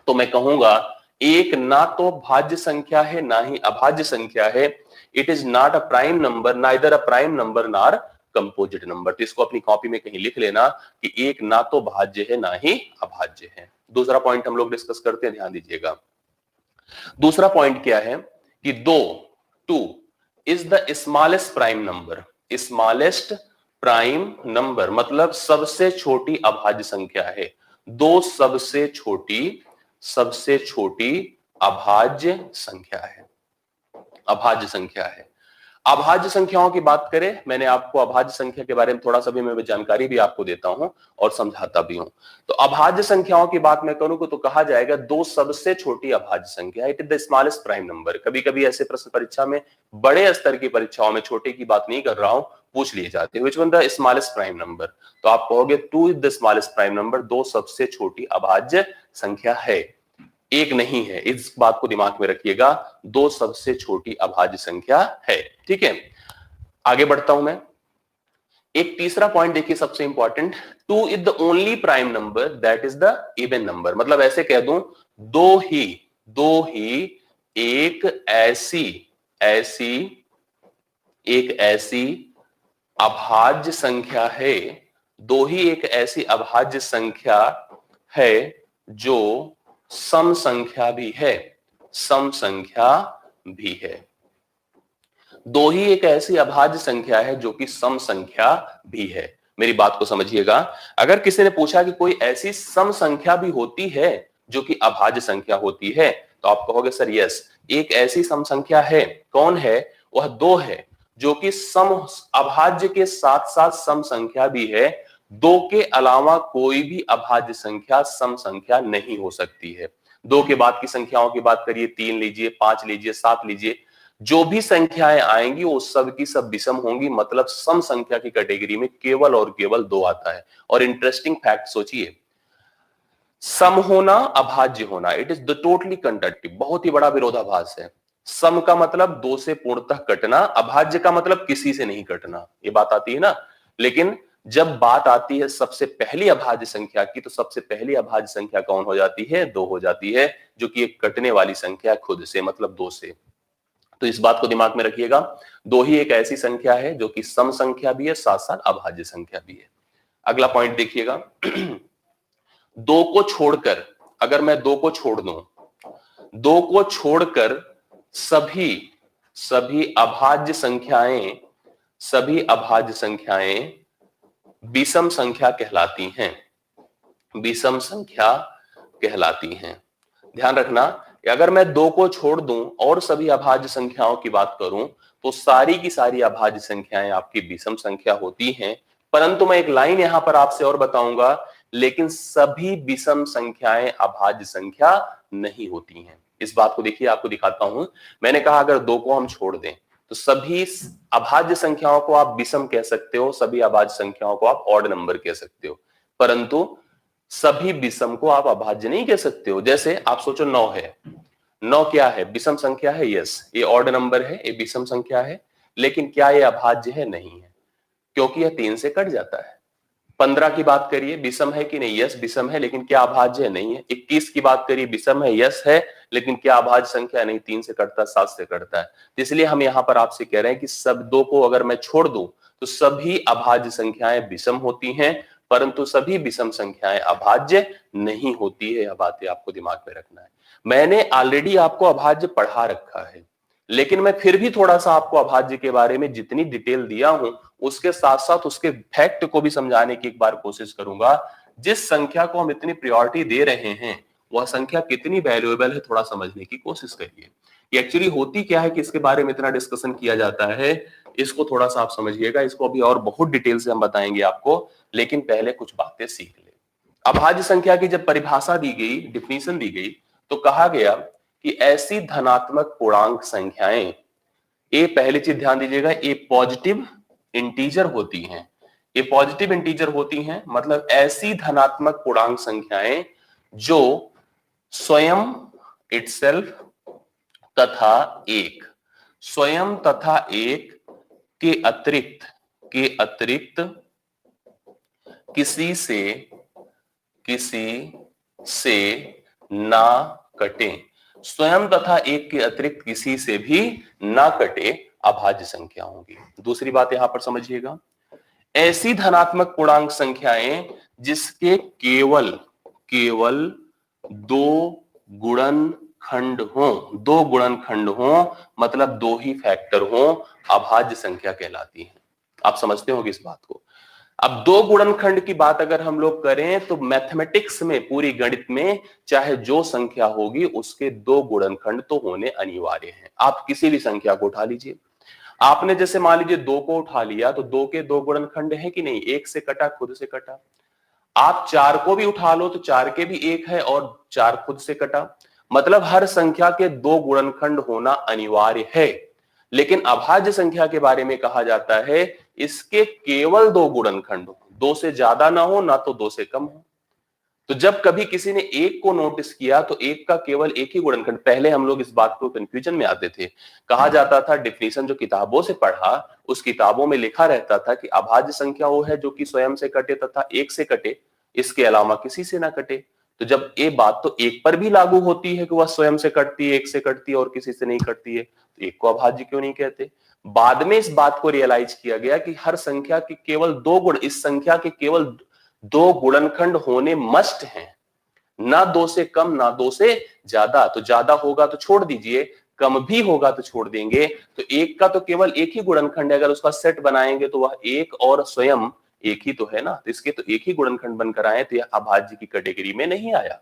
तो मैं कहूंगा एक ना तो भाज्य संख्या है ना ही अभाज्य संख्या है। It is not a prime number, neither a prime number nor composite number. तो इसको अपनी कॉपी में कहीं लिख लेना कि एक ना तो भाज्य है ना ही अभाज्य है। दूसरा पॉइंट हम लोग डिस्कस करते हैं, ध्यान दीजिएगा। दूसरा पॉइंट क्या है कि 2 is the smallest prime number. Smallest prime number मतलब सबसे छोटी अभाज्य संख्या है। 2 सबसे छोटी अभाज्य संख्या है। अभाज्य संख्या है। अभाज्य संख्याओं की बात करें, मैंने आपको अभाज्य संख्या के बारे में थोड़ा सा भी मैं जानकारी भी आपको देता हूं और समझाता भी हूं। तो अभाज्य संख्याओं की बात मैं करूं तो कहा जाएगा 2 सबसे छोटी अभाज्य संख्या, it is the smallest prime number. कभी कभी ऐसे प्रश्न परीक्षा में, बड़े स्तर की परीक्षाओं में, छोटे की बात नहीं कर रहा हूं, पूछ लिए जाते हैं, which one the smallest prime number. तो आप कहोगे 2 is the smallest prime number, 2 सबसे छोटी अभाज्य संख्या है, एक नहीं है। इस बात को दिमाग में रखिएगा, 2 सबसे छोटी अभाज्य संख्या है। ठीक है, आगे बढ़ता हूं मैं। एक तीसरा पॉइंट देखिए सबसे important, 2 is the only prime number that is the even number. मतलब ऐसे कह दूं, दो ही एक ऐसी अभाज्य संख्या है, 2 ही एक ऐसी अभाज्य संख्या है जो सम संख्या भी है। सम संख्या भी है। 2 ही एक ऐसी अभाज्य संख्या है जो कि सम संख्या भी है। मेरी बात को समझिएगा। अगर किसी ने पूछा कि कोई ऐसी सम संख्या भी होती है जो कि अभाज्य संख्या होती है, तो आप कहोगे सर यस, एक ऐसी सम संख्या है। कौन है? वह 2 है जो कि सम अभाज्य के साथ साथ सम संख्या भी है। 2 के अलावा कोई भी अभाज्य संख्या सम संख्या नहीं हो सकती है। 2 के बाद की संख्याओं की बात करिए, 3 लीजिए, 5 लीजिए, 7 लीजिए, जो भी संख्याएं आएंगी वो सब की सब विषम होंगी। मतलब सम संख्या की कैटेगरी में केवल और केवल 2 आता है। और इंटरेस्टिंग फैक्ट सोचिए, सम होना, अभाज्य होना, इट इज द टोटली कंट्राडिक्टिव, बहुत ही बड़ा विरोधाभास है। सम का मतलब 2 से पूर्णतः कटना, अभाज्य का मतलब किसी से नहीं कटना, ये बात आती है ना। लेकिन जब बात आती है सबसे पहली अभाज्य संख्या की, तो सबसे पहली अभाज्य संख्या कौन हो जाती है? 2 हो जाती है, जो कि एक कटने वाली संख्या खुद से, मतलब 2 से। तो इस बात को दिमाग में रखिएगा, 2 ही एक ऐसी संख्या है जो कि सम संख्या भी है, साथ साथ अभाज्य संख्या भी है। अगला पॉइंट देखिएगा, 2 को छोड़कर, अगर मैं 2 को छोड़ दूं, 2 को छोड़कर सभी अभाज्य संख्याएं विषम संख्या कहलाती हैं। विषम संख्या कहलाती हैं। ध्यान रखना, अगर मैं 2 को छोड़ दूं और सभी अभाज्य संख्याओं की बात करूं, तो सारी की सारी अभाज्य संख्याएं आपकी विषम संख्या होती हैं। परंतु मैं एक लाइन यहां पर आपसे और बताऊंगा, लेकिन सभी विषम संख्याएं अभाज्य संख्या नहीं होती हैं। इस बात को देखिए, आपको दिखाता हूं। मैंने कहा अगर 2 को हम छोड़ दें तो सभी अभाज्य संख्याओं को आप विषम कह सकते हो, सभी अभाज्य संख्याओं को आप ऑड नंबर कह सकते हो, परंतु सभी विषम को आप अभाज्य नहीं कह सकते हो। जैसे आप सोचो 9 है, 9 क्या है? विषम संख्या है, यस, ये ऑड नंबर है, ये विषम संख्या है। लेकिन क्या ये अभाज्य है? नहीं है, क्योंकि यह 3 से कट जाता है। 15 की बात करिए, विषम है कि नहीं? यस विषम है, लेकिन क्या अभाज्य है? नहीं है। 21 की बात करिए, विषम है, यस है, लेकिन क्या अभाज्य संख्या? नहीं, 3 से कटता है, 7 से कटता है। इसलिए हम यहां पर आपसे कह रहे हैं कि सब 2 को अगर मैं छोड़ दूं तो सभी अभाज्य संख्याएं विषम होती हैं, परंतु सभी विषम संख्याएं अभाज्य नहीं होती है। यह बातें आपको दिमाग में रखना है। मैंने ऑलरेडी आपको अभाज्य पढ़ा रखा है, लेकिन मैं फिर भी थोड़ा सा आपको अभाज्य के बारे में जितनी डिटेल दिया हूं, उसके साथ साथ उसके फैक्ट को भी समझाने की एक बार कोशिश करूंगा। जिस संख्या को हम इतनी प्रायोरिटी दे रहे हैं, वह संख्या कितनी वैल्यूएबल है, थोड़ा समझने की कोशिश करिए। ये एक्चुअली होती क्या है कि इसके बारे में इतना डिस्कशन किया जाता है, इसको थोड़ा सा आप समझिएगा। इसको अभी और बहुत डिटेल से हम बताएंगे आपको, लेकिन पहले कुछ बातें सीख ले। अभाज्य संख्या की जब परिभाषा दी गई, डिफिनीशन दी गई, तो कहा गया कि ऐसी धनात्मक पूर्णांक संख्याएं, ये पहली चीज ध्यान दीजिएगा, ये पॉजिटिव इंटीजर होती हैं। ये पॉजिटिव इंटीजर होती हैं, मतलब ऐसी धनात्मक पूर्णांक संख्याएं जो स्वयं इटसेल्फ तथा एक, स्वयं तथा एक के अतिरिक्त किसी से ना कटे, स्वयं तथा एक के अतिरिक्त किसी से भी ना कटे अभाज्य संख्या होंगी। दूसरी बात यहां पर समझिएगा, ऐसी धनात्मक पूर्णांक संख्याएं जिसके केवल दो गुणनखंड हो, दो गुणनखंड हो मतलब दो ही फैक्टर हो, अभाज्य संख्या कहलाती है। आप समझते होंगे इस बात को। अब दो गुणनखंड की बात अगर हम लोग करें तो मैथमेटिक्स में, पूरी गणित में, चाहे जो संख्या होगी उसके दो गुणनखंड तो होने अनिवार्य हैं। आप किसी भी संख्या को उठा लीजिए, आपने जैसे मान लीजिए दो को उठा लिया तो दो के दो गुणनखंड है कि नहीं, एक से कटा, खुद से कटा। आप चार को भी उठा लो तो चार के भी एक है और चार खुद से कटा। मतलब हर संख्या के दो गुणनखंड होना अनिवार्य है। लेकिन अभाज्य संख्या के बारे में कहा जाता है इसके केवल दो गुणनखंड हो, दो से ज्यादा ना हो ना तो दो से कम हो। तो जब कभी किसी ने एक को नोटिस किया तो एक का केवल एक ही गुणनखंड, पहले हम लोग इस बात को कंफ्यूजन में आते थे, कहा जाता था डेफिनेशन जो किताबों से पढ़ा उस किताबों में लिखा रहता था कि अभाज्य संख्या वो है जो कि स्वयं से कटे तथा एक से कटे, इसके अलावा किसी से ना कटे। तो जब ये बात तो एक पर भी लागू होती है कि वह स्वयं से कटती है, एक से कटती है और किसी से नहीं कटती है, तो एक को अभाज्य क्यों नहीं कहते। बाद में इस बात को रियलाइज किया गया कि हर संख्या के केवल दो गुण, इस संख्या के केवल दो गुणनखंड होने मस्ट हैं, ना दो से कम ना दो से ज्यादा। तो ज्यादा होगा तो छोड़ दीजिए, कम भी होगा तो छोड़ देंगे। तो एक का तो केवल एक ही गुणनखंड है, अगर उसका सेट बनाएंगे तो वह एक और स्वयं एक ही तो है ना, तो इसके तो एक ही गुणनखंड बनकर आए, तो यह अभाज्य की कैटेगरी में नहीं आया।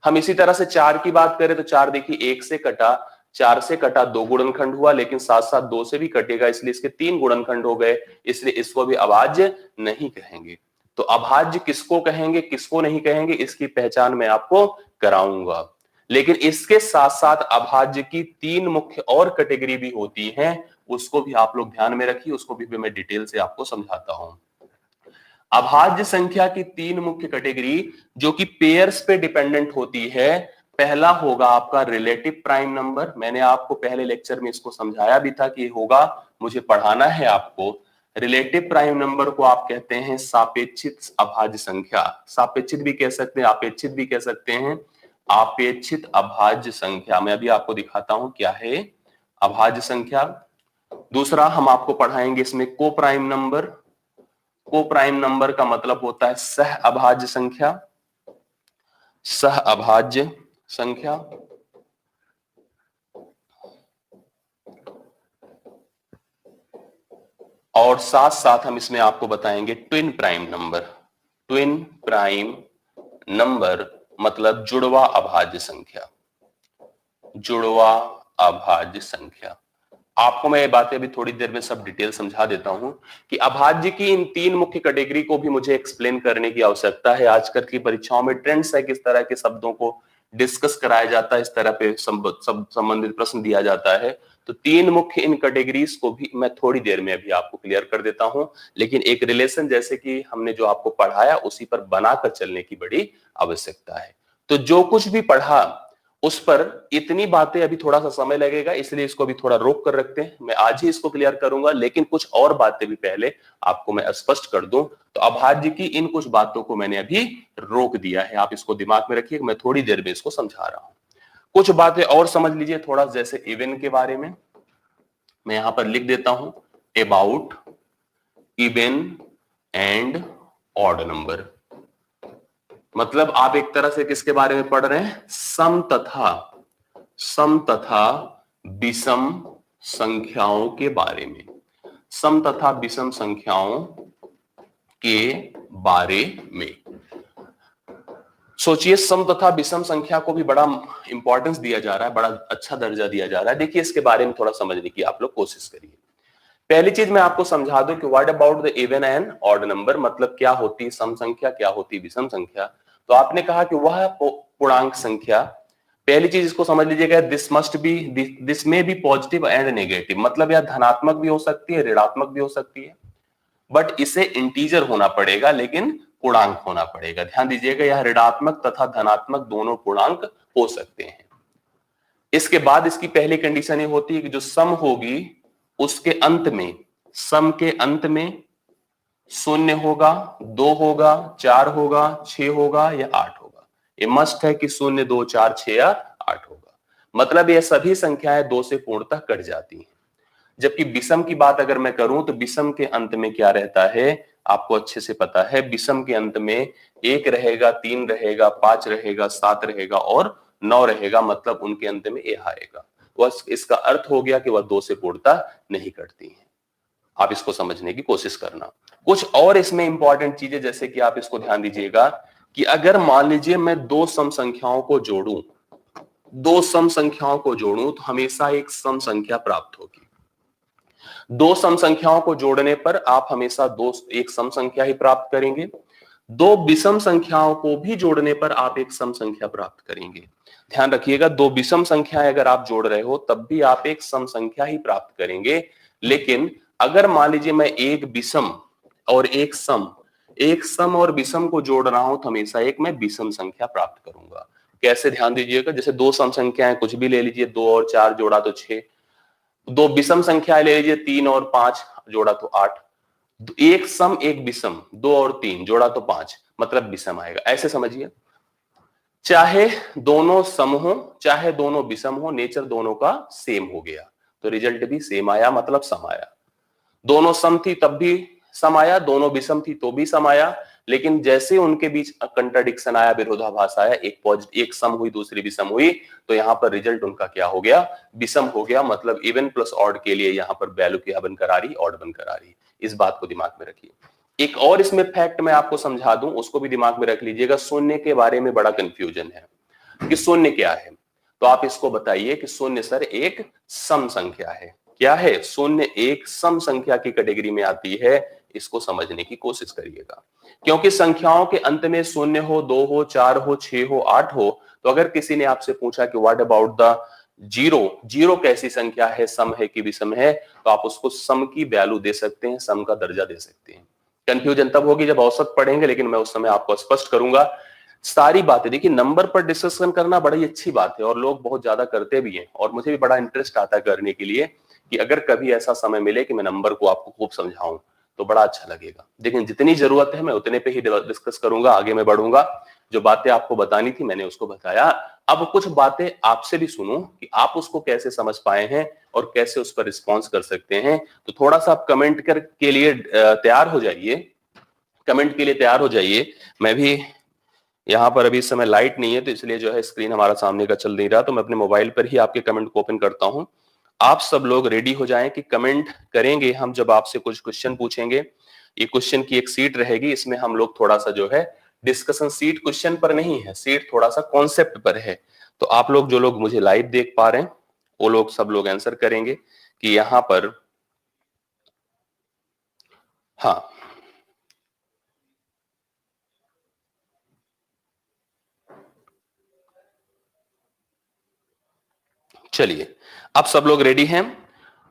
हम इसी तरह से चार की बात करें तो चार देखिए एक से कटा, चार से कटा दो गुणनखंड हुआ, लेकिन साथ साथ दो से भी कटेगा इसलिए इसके तीन गुणनखंड हो गए, इसलिए इसको भी अभाज्य नहीं कहेंगे। तो अभाज्य किसको कहेंगे किसको नहीं कहेंगे इसकी पहचान मैं आपको कराऊंगा। लेकिन इसके साथ साथ अभाज्य की तीन मुख्य और कैटेगरी भी होती हैं, उसको भी आप लोग ध्यान में रखिए, उसको भी मैं डिटेल से आपको समझाता हूं। अभाज्य संख्या की तीन मुख्य कैटेगरी जो कि पेयर्स पे डिपेंडेंट होती है। पहला होगा आपका रिलेटिव प्राइम नंबर, मैंने आपको पहले लेक्चर में इसको समझाया भी था कि होगा, मुझे पढ़ाना है आपको। रिलेटिव प्राइम नंबर को आप कहते हैं सापेक्षित अभाज्य संख्या, सापेक्षित भी कह सकते हैं, अपेक्षित भी कह सकते हैं। अपेक्षित अभाज्य संख्या मैं अभी आपको दिखाता हूं क्या है अभाज्य संख्या। दूसरा हम आपको पढ़ाएंगे इसमें को प्राइम नंबर, को प्राइम नंबर का मतलब होता है सह अभाज्य संख्या, सह अभाज्य संख्या। और साथ साथ हम इसमें आपको बताएंगे twin prime number, twin prime number मतलब जुड़वा अभाज्य संख्या, जुड़वा अभाज्य संख्या। आपको मैं ये बातें अभी थोड़ी देर में सब डिटेल समझा देता हूं कि अभाज्य की इन तीन मुख्य कैटेगरी को भी मुझे एक्सप्लेन करने की आवश्यकता है। आजकल की परीक्षाओं में ट्रेंड्स है किस तरह के शब्दों को डिस्कस कराया जाता है, इस तरह पे संबंधित प्रश्न दिया जाता है। तो तीन मुख्य इन कैटेगरीज को भी मैं थोड़ी देर में अभी आपको क्लियर कर देता हूं, लेकिन एक रिलेशन जैसे कि हमने जो आपको पढ़ाया उसी पर बनाकर चलने की बड़ी आवश्यकता है। तो जो कुछ भी पढ़ा उस पर इतनी बातें अभी थोड़ा सा समय लगेगा, इसलिए इसको भी थोड़ा रोक कर रखते हैं। मैं आज ही इसको क्लियर करूंगा, लेकिन कुछ और बातें भी पहले आपको मैं स्पष्ट कर दूं। तो अभाज्य की इन कुछ बातों को मैंने अभी रोक दिया है, आप इसको दिमाग में रखिए, मैं थोड़ी देर में इसको समझा रहा हूं। कुछ बातें और समझ लीजिए थोड़ा, जैसे इवन के बारे में मैं यहां पर लिख देता हूं, about even and odd number. मतलब आप एक तरह से किसके बारे में पढ़ रहे हैं, सम तथा विषम संख्याओं के बारे में, सम तथा विषम संख्याओं के बारे में। सोचिए सम तथा विषम संख्या को भी बड़ा इंपॉर्टेंस दिया जा रहा है, बड़ा अच्छा दर्जा दिया जा रहा है। देखिए इसके बारे में थोड़ा समझने की आप लोग कोशिश करिए। पहली चीज मैं आपको समझा दूं कि what about the even and odd number, मतलब क्या होती है सम संख्या, क्या होती है विषम संख्या। तो आपने कहा कि वह पूर्णांक संख्या, पहली चीज इसको समझ लीजिएगा, दिस मस्ट बी, दिस में बी पॉजिटिव एंड नेगेटिव, मतलब यह धनात्मक भी हो सकती है ऋणात्मक भी हो सकती है, बट इसे इंटीजर होना पड़ेगा, लेकिन पूर्णांक होना पड़ेगा। ध्यान दीजिएगा यह ऋणात्मक तथा धनात्मक दोनों पूर्णांक हो सकते हैं। इसके बाद इसकी पहली कंडीशन ये होती है कि जो सम होगी उसके अंत में, सम के अंत में शून्य होगा, 2 होगा, 4 होगा, 6 होगा या 8 होगा। ये मस्ट है कि 0, 2, 4, 6 या 8 होगा। मतलब ये सभी संख्याएं 2 से पूर्णतः कट जाती हैं। जबकि विषम की बात अगर मैं करूं तो विषम के अंत में क्या रहता है, आपको अच्छे से पता है, विषम के अंत में 1 रहेगा, 3 रहेगा, 5 रहेगा, 7 रहेगा और 9 रहेगा, मतलब उनके अंत में ए आएगा। बस इसका अर्थ हो गया कि वह 2 से पूर्णता नहीं करती है। आप इसको समझने की कोशिश करना। कुछ और इसमें इंपॉर्टेंट चीजें, जैसे कि आप इसको ध्यान दीजिएगा कि अगर मान लीजिए मैं 2 सम संख्याओं को जोड़ूं, 2 सम संख्याओं को जोड़ूं तो हमेशा एक सम संख्या प्राप्त होगी। 2 सम संख्याओं को जोड़ने पर आप हमेशा एक सम संख्या ही प्राप्त करेंगे। 2 विषम संख्याओं को भी जोड़ने पर आप एक सम संख्या प्राप्त करेंगे। ध्यान रखिएगा, 2 विषम संख्याएं अगर आप जोड़ रहे हो तब भी आप एक सम संख्या ही प्राप्त करेंगे। लेकिन अगर मान लीजिए मैं एक विषम और एक सम और विषम को जोड़ रहा हूं तो हमेशा एक मैं विषम संख्या प्राप्त करूंगा। कैसे, ध्यान दीजिएगा, जैसे 2 सम संख्याएं कुछ भी ले लीजिए, 2 और 4 जोड़ा तो 6, 2 विषम संख्याएं ले लीजिए, 3 और 5 जोड़ा तो 8, एक सम एक विषम, 2 और 3 जोड़ा तो 5, मतलब विषम आएगा। ऐसे समझिए, चाहे दोनों सम हो चाहे दोनों विषम हो, नेचर दोनों का सेम हो गया तो रिजल्ट भी सेम आया, मतलब सम आया। दोनों सम थी तब भी सम आया, दोनों विषम थी तो भी सम आया। लेकिन जैसे उनके बीच कंट्राडिक्शन आया, विरोधाभास आया, एक सम हुई दूसरी विषम हुई, तो यहां पर रिजल्ट उनका क्या हो गया, विषम हो गया। मतलब इवन प्लस ऑड के लिए यहां पर वैल्यू क्या बनकर आ रही, ऑड बनकर आ रही। इस बात को दिमाग में रखिए। एक और इसमें फैक्ट मैं आपको समझा दूं, उसको भी दिमाग में रख लीजिएगा। शून्य के बारे में बड़ा कंफ्यूजन है कि शून्य क्या है, तो आप इसको बताइए कि शून्य सर एक सम संख्या है। क्या है, शून्य एक सम संख्या की कैटेगरी में आती है। इसको समझने की कोशिश करिएगा, क्योंकि संख्याओं के अंत में शून्य हो, 2 हो, 4 हो, 6 हो, 8 हो, तो अगर किसी ने आपसे पूछा कि what about the zero, zero कैसी संख्या है, सम है कि विषम है, तो आप उसको सम की वैल्यू दे सकते हैं, सम का दर्जा दे सकते हैं। कंफ्यूजन तब होगी जब औसत पढ़ेंगे, लेकिन मैं उस समय आपको स्पष्ट करूंगा सारी बातें। देखिए, नंबर पर डिस्कशन करना बड़ी अच्छी बात है और लोग बहुत ज्यादा करते भी हैं, और मुझे भी बड़ा इंटरेस्ट आता है करने के लिए कि अगर कभी ऐसा समय मिले कि मैं नंबर को आपको खूब समझाऊं तो बड़ा अच्छा लगेगा। लेकिन जितनी जरूरत है मैं उतने पे ही डिस्कस करूंगा, आगे मैं बढ़ूंगा। जो बातें आपको बतानी थी मैंने उसको बताया। अब कुछ बातें आपसे भी सुनूं कि आप उसको कैसे समझ पाए हैं और कैसे उस पर रिस्पॉन्स कर सकते हैं। तो थोड़ा सा आप कमेंट के लिए तैयार हो जाइए, कमेंट के लिए तैयार हो जाइए। मैं भी यहाँ पर अभी इस समय लाइट नहीं है, तो इसलिए जो है स्क्रीन हमारा सामने का चल नहीं रहा, तो मैं अपने मोबाइल पर ही आपके कमेंट को ओपन करता हूँ। आप सब लोग रेडी हो जाएं कि कमेंट करेंगे हम जब आपसे कुछ क्वेश्चन पूछेंगे। ये क्वेश्चन की एक सीट रहेगी, इसमें हम लोग थोड़ा सा जो है डिस्कशन, सीट क्वेश्चन पर नहीं है, सीट थोड़ा सा कॉन्सेप्ट पर है। तो आप लोग जो लोग मुझे लाइव देख पा रहे हैं वो लोग सब लोग आंसर करेंगे कि यहाँ पर, हाँ, चलिए अब सब लोग रेडी हैं।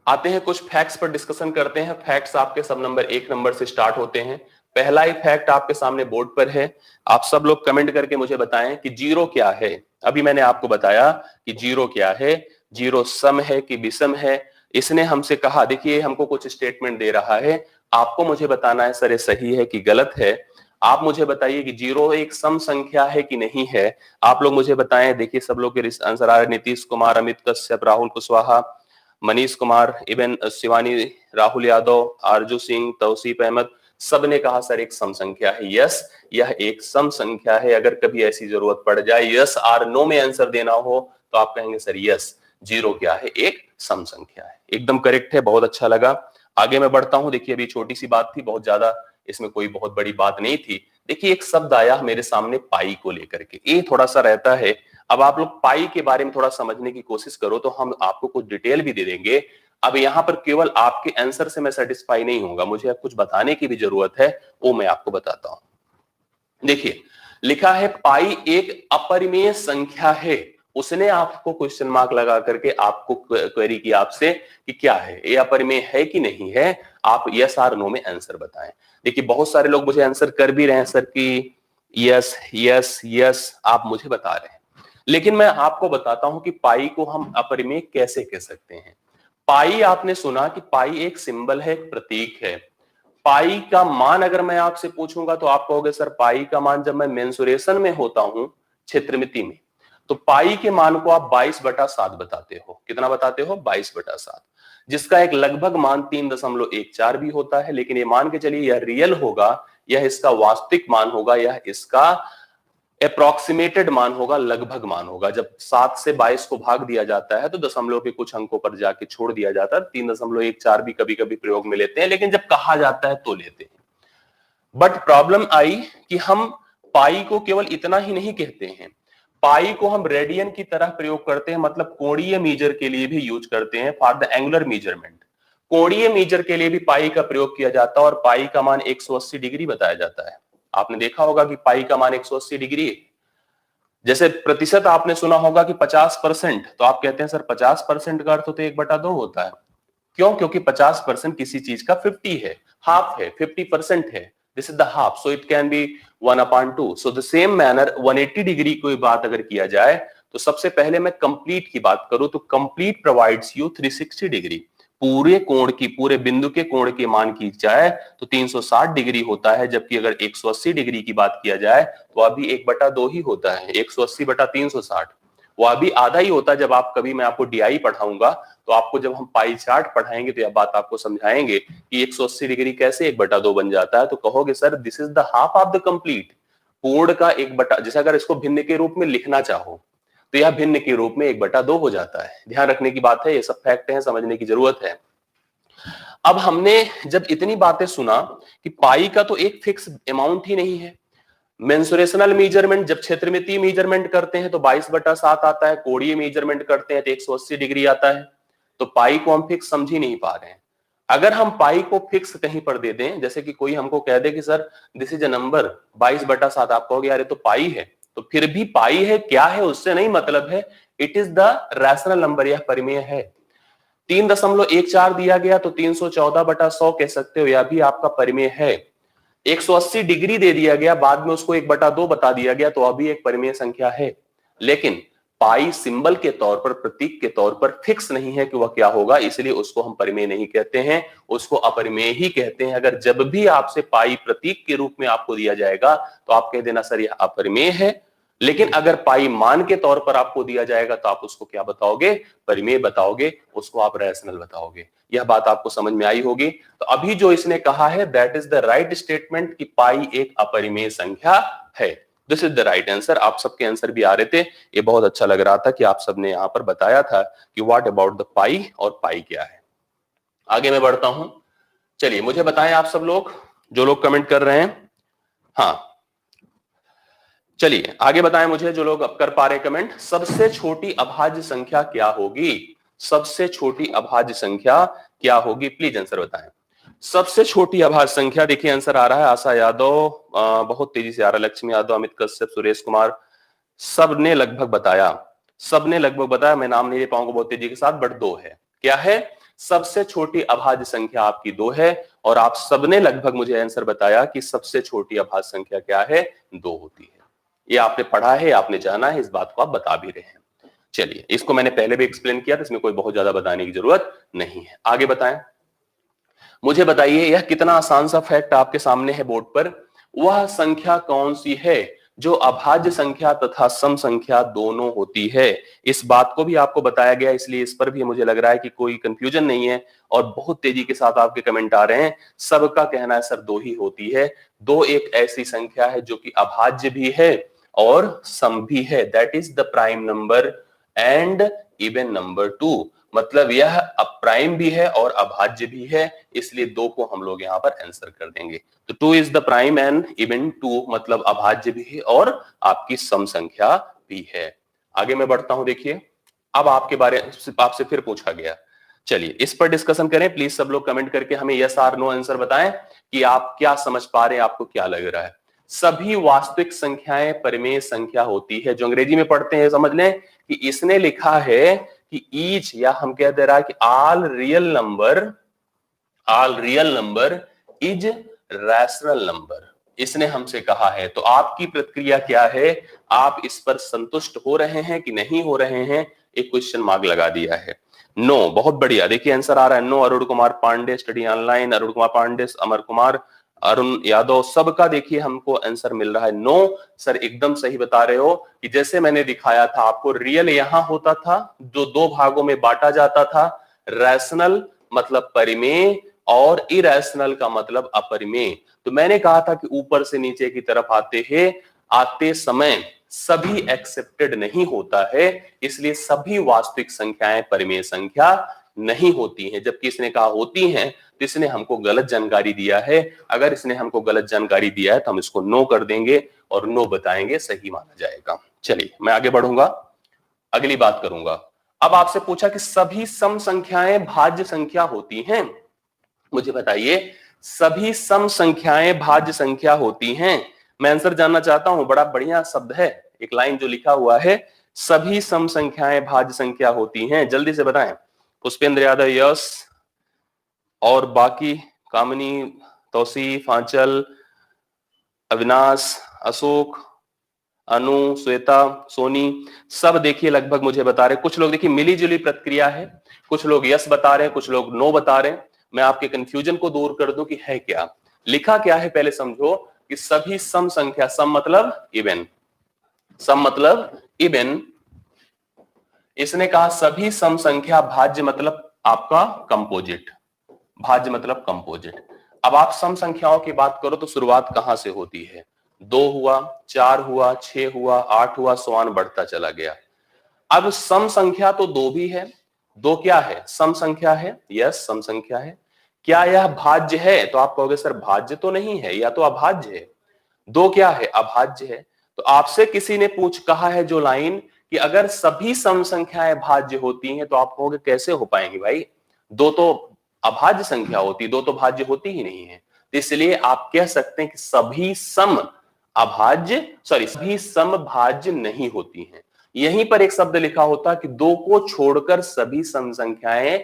आते हैं कुछ फैक्ट्स पर डिस्कशन करते हैं। फैक्ट्स आपके सब नंबर 1 नंबर से स्टार्ट होते हैं। पहला ही फैक्ट आपके सामने बोर्ड पर है, आप सब लोग कमेंट करके मुझे बताएं कि जीरो क्या है। अभी मैंने आपको बताया कि जीरो क्या है, जीरो सम है कि विषम है। इसने हमसे कहा, देखिए हमको कुछ स्टेटमेंट दे रहा है, आपको मुझे बताना है सर ये सही है कि गलत है। आप मुझे बताइए कि जीरो एक सम संख्या है कि नहीं है। आप लोग मुझे बताएं। देखिए सब लोग के आंसर आ रहे, नीतीश कुमार, अमित कश्यप, राहुल कुशवाहा, मनीष कुमार, इवन शिवानी, राहुल यादव, आरजू सिंह, तौसीफ अहमद, सबने कहा सर एक सम संख्या है। यस, यह एक सम संख्या है। अगर कभी ऐसी जरूरत पड़ जाए यस और नो में आंसर देना हो तो आप कहेंगे सर यस, जीरो क्या है, एक सम संख्या है। एकदम करेक्ट है, बहुत अच्छा लगा। आगे मैं बढ़ता हूं। देखिए अभी छोटी सी बात थी, बहुत ज्यादा इसमें कोई बहुत बड़ी बात नहीं थी। देखिए एक शब्द आया मेरे सामने पाई को लेकर के, ये थोड़ा सा रहता है। अब आप लोग पाई के बारे में थोड़ा समझने की कोशिश करो तो हम आपको कुछ डिटेल भी दे देंगे। अब यहाँ पर केवल आपके आंसर से मैं सेटिस्फाई नहीं होगा, मुझे कुछ बताने की भी जरूरत है, वो मैं आपको बताता हूं। देखिए लिखा है पाई एक अपरिमेय संख्या है। उसने आपको क्वेश्चन मार्क लगा करके आपको क्वेरी की आपसे कि क्या है, ये अपरिमेय है कि नहीं है। आप यस और नो में आंसर बताएं। देखिए बहुत सारे लोग मुझे आंसर कर भी रहे हैं सर कि यस यस यस, आप मुझे बता रहे हैं। लेकिन मैं आपको बताता हूं कि पाई को हम अपरिमेय कैसे कह सकते हैं। पाई, आपने सुना कि पाई एक सिंबल है, एक प्रतीक है। पाई का मान अगर मैं आपसे पूछूंगा तो आप कहोगे सर पाई का मान जब मैं मेंसुरेशन में होता हूं, क्षेत्रमिति में, तो पाई के मान को आप 22/7 बताते हो। कितना बताते हो? 22/7, जिसका एक लगभग मान 3.14 भी होता है। लेकिन ये मान के चलिए यह रियल होगा यह इसका वास्तविक मान होगा, यह इसका अप्रोक्सीमेटेड मान होगा, लगभग मान होगा। जब 7 से 22 को भाग दिया जाता है तो दशमलव के कुछ अंकों पर जाके छोड़ दिया जाता है। 3.14 भी कभी कभी प्रयोग में लेते हैं, लेकिन जब कहा जाता है तो लेते हैं। बट प्रॉब्लम आई कि हम पाई को केवल इतना ही नहीं कहते हैं, पाई को हम रेडियन की तरह प्रयोग करते हैं, मतलब कोणीय मीजर के लिए भी यूज करते हैं फॉर द एंगुलर मेजरमेंट। कोणीय मीजर के लिए भी पाई का प्रयोग किया जाता है और पाई का मान 180 डिग्री बताया जाता है। आपने देखा होगा कि पाई का मान 180 डिग्री है। जैसे प्रतिशत आपने सुना होगा कि 50%, तो आप कहते हैं सर 50% का अर्थ तो 1/2 होता है। क्यों? क्योंकि 50% किसी चीज का 50 है, हाफ है, 50% है। This is the half, so it can be 1/2। So the same manner 180 degree कोई बात अगर किया जाए तो सबसे पहले मैं कंप्लीट की बात करूं तो कंप्लीट प्रोवाइड्स यू 360 डिग्री। पूरे कोण की, पूरे बिंदु के कोण की मान की जाए तो 360 डिग्री होता है, जबकि अगर 180 डिग्री की बात किया जाए तो अभी 1/2 ही होता है। 180/360 वह भी आधा ही होता है। जब आप कभी, मैं आपको डीआई पढ़ाऊंगा तो आपको जब हम पाई चार्ट पढ़ाएंगे तो यह बात आपको समझाएंगे कि 180 डिग्री कैसे 1/2 बन जाता है। तो कहोगे sir this is the half of the complete, पूर्ण का 1/, जैसे अगर इसको भिन्न के रूप में लिखना चाहो तो यह भिन्न के रूप में 1/2 हो जाता है। ध्यान रखने की बात है, ये सब फैक्ट है, समझने की जरूरत है। अब हमने जब इतनी बातें सुना कि पाई का तो एक फिक्स अमाउंट ही नहीं है, मेंसुरेशनल मेजरमेंट जब क्षेत्रमितीय मेजरमेंट करते हैं तो 22/7 आता है, कोणीय मेजरमेंट करते हैं तो 180 डिग्री आता है। तो पाई को हम फिक्स समझ ही नहीं पा रहे हैं। अगर हम पाई को फिक्स कहीं पर दे दें, जैसे कि कोई हमको कह दे कि sir this is a number 22/7, आप कहोगे यार ये तो पाई है। तो फिर भी पाई है क्या है उससे नहीं मतलब है, it is the rational number, यह परिमेय है। 3.14 दिया गया तो 314/100 कह सकते हो, यह भी आपका परिमेय है। 180 डिग्री दे दिया गया, बाद में उसको 1/2 बता दिया गया, तो अभी एक परिमेय संख्या है। लेकिन पाई सिंबल के तौर पर, प्रतीक के तौर पर फिक्स नहीं है कि वह क्या होगा, इसलिए उसको हम परिमेय नहीं कहते हैं, उसको अपरिमेय ही कहते हैं। अगर जब भी आपसे पाई प्रतीक के रूप में आपको दिया जाएगा तो आप कह देना सर यह अपरिमेय है। लेकिन अगर पाई मान के तौर पर आपको दिया जाएगा तो आप उसको क्या बताओगे, परिमेय बताओगे, उसको आप रैशनल बताओगे। यह बात आपको समझ में आई होगी। तो अभी जो इसने कहा है that is the right statement कि पाई एक अपरिमेय संख्या है। This is the right answer. आप सबके आंसर भी आ रहे थे, ये बहुत अच्छा लग रहा था कि आप सबने यहां पर बताया था कि व्हाट अबाउट द पाई और पाई क्या है। आगे मैं बढ़ता हूं, चलिए मुझे बताएं आप सब लोग, जो लोग कमेंट कर रहे हैं। हाँ चलिए आगे बताएं मुझे, जो लोग अब कर पा रहे कमेंट। सबसे छोटी अभाज्य संख्या क्या होगी? सबसे छोटी अभाज्य संख्या क्या होगी? प्लीज आंसर बताएं। सबसे छोटी अभाज्य संख्या, देखिए आंसर आ रहा है आशा यादव, बहुत तेजी से आ रहा है, लक्ष्मी यादव, अमित कश्यप, सुरेश कुमार, सबने लगभग बताया, सबने लगभग बताया। मैं नाम नहीं ले पाऊंगा बहुत तेजी के साथ, बट 2 है। क्या है? सबसे छोटी अभाज्य संख्या आपकी 2 है, और आप सबने लगभग मुझे आंसर बताया कि सबसे छोटी अभाज्य संख्या क्या है? 2 होती है। ये आपने पढ़ा है, आपने जाना है, इस बात को आप बता भी रहे हैं। चलिए, इसको मैंने पहले भी एक्सप्लेन किया था, इसमें कोई बहुत ज्यादा बताने की जरूरत नहीं है। आगे बताएं, मुझे बताइए, यह कितना आसान सा फैक्ट आपके सामने है बोर्ड पर। वह संख्या कौन सी है जो अभाज्य संख्या तथा सम संख्या दोनों होती है? इस बात को भी आपको बताया गया, इसलिए इस पर भी मुझे लग रहा है कि कोई कंफ्यूजन नहीं है, और बहुत तेजी के साथ आपके कमेंट आ रहे हैं। सबका कहना है सर 2 ही होती है। 2 एक ऐसी संख्या है जो कि अभाज्य भी है और सम भी है, that is the prime number and even number 2। मतलब यह अप्राइम भी है और अभाज्य भी है, इसलिए 2 को हम लोग यहां पर आंसर कर देंगे। तो 2 is the prime and even 2, मतलब अभाज्य भी है और आपकी सम संख्या भी है। आगे मैं बढ़ता हूं, देखिए अब आपके बारे आपसे फिर पूछा गया, चलिए इस पर डिस्कशन करें। प्लीज सब लोग कमेंट करके हमें यस और नो आंसर बताएं कि आप क्या समझ पा रहे हैं, आपको क्या लग रहा है। सभी वास्तविक संख्याएं परिमेय संख्या होती है। जो अंग्रेजी में पढ़ते हैं समझ लें कि इसने लिखा है कि ईच, या हम कह दे रहा है कि all real number is rational number, इसने हमसे कहा है। तो आपकी प्रतिक्रिया क्या है? आप इस पर संतुष्ट हो रहे हैं कि नहीं हो रहे हैं? एक क्वेश्चन मार्क लगा दिया है। नो, बहुत बढ़िया, देखिए आंसर आ रहा है no. Arun Kumar Pandey study online, Arun Kumar Pandey, Amar Kumar, Arun Yadav, सबका देखिए हमको आंसर मिल रहा है नो। सर एकदम सही बता रहे हो कि जैसे मैंने दिखाया था आपको, रियल यहां होता था जो 2 भागों में बांटा जाता था, रैशनल मतलब परिमेय और इरेशनल का मतलब अपरिमेय। तो मैंने कहा था कि ऊपर से नीचे की तरफ आते समय सभी एक्सेप्टेड नहीं होता है, इसलिए सभी वास्तविक संख्याएं परिमेय संख्या नहीं होती हैं। जबकि इसने कहा होती हैं, तो इसने हमको गलत जानकारी दिया है। अगर इसने हमको गलत जानकारी दिया है तो हम इसको नो कर देंगे और नो बताएंगे, सही माना जाएगा। चलिए मैं आगे बढ़ूंगा, अगली बात करूंगा। अब आपसे पूछा कि सभी सम संख्याएं भाज्य संख्या होती हैं। मुझे बताइए, सभी सम संख्याएं भाज्य संख्या होती हैं? मैं आंसर जानना चाहता हूं। बड़ा बढ़िया शब्द है, एक लाइन जो लिखा हुआ है, सभी सम संख्याएं भाज्य संख्या होती हैं। जल्दी से बताएं। पुष्पेंद्र यादव यस, और बाकी कामिनी, तौसीफ, आंचल, अविनाश, अशोक, अनु, श्वेता, सोनी, सब देखिए लगभग मुझे बता रहे। कुछ लोग देखिए मिली जुली प्रतिक्रिया है, कुछ लोग यस बता रहे हैं, कुछ लोग नो बता रहे हैं। मैं आपके कंफ्यूजन को दूर कर दूं कि है क्या, लिखा क्या है पहले समझो कि सभी सम संख्या, सम मतलब इवन, सम मतलब इवन। इसने कहा सभी सम संख्या भाज्य मतलब आपका कंपोजिट, भाज्य मतलब कंपोजिट। अब आप सम संख्याओं की बात करो तो शुरुआत कहां से होती है? 2 हुआ, 4 हुआ, 6 हुआ, 8 हुआ, समान बढ़ता चला गया। अब सम संख्या तो 2 भी है। 2 क्या है? सम संख्या है। यस, सम संख्या है। क्या यह भाज्य है? तो आप कहोगे सर भाज्य तो नहीं है, या तो अभाज्य है। 2 क्या है? अभाज्य है। तो आपसे किसी ने कहा है जो लाइन कि अगर सभी सम संख्याएं भाज्य होती हैं, तो आप कहोगे कैसे हो पाएंगे भाई, 2 तो अभाज्य संख्या होती, 2 तो भाज्य होती ही नहीं है। इसलिए आप कह सकते हैं कि सभी सम भाज्य नहीं होती हैं। यहीं पर एक शब्द लिखा होता कि 2 को छोड़कर सभी सम संख्याएं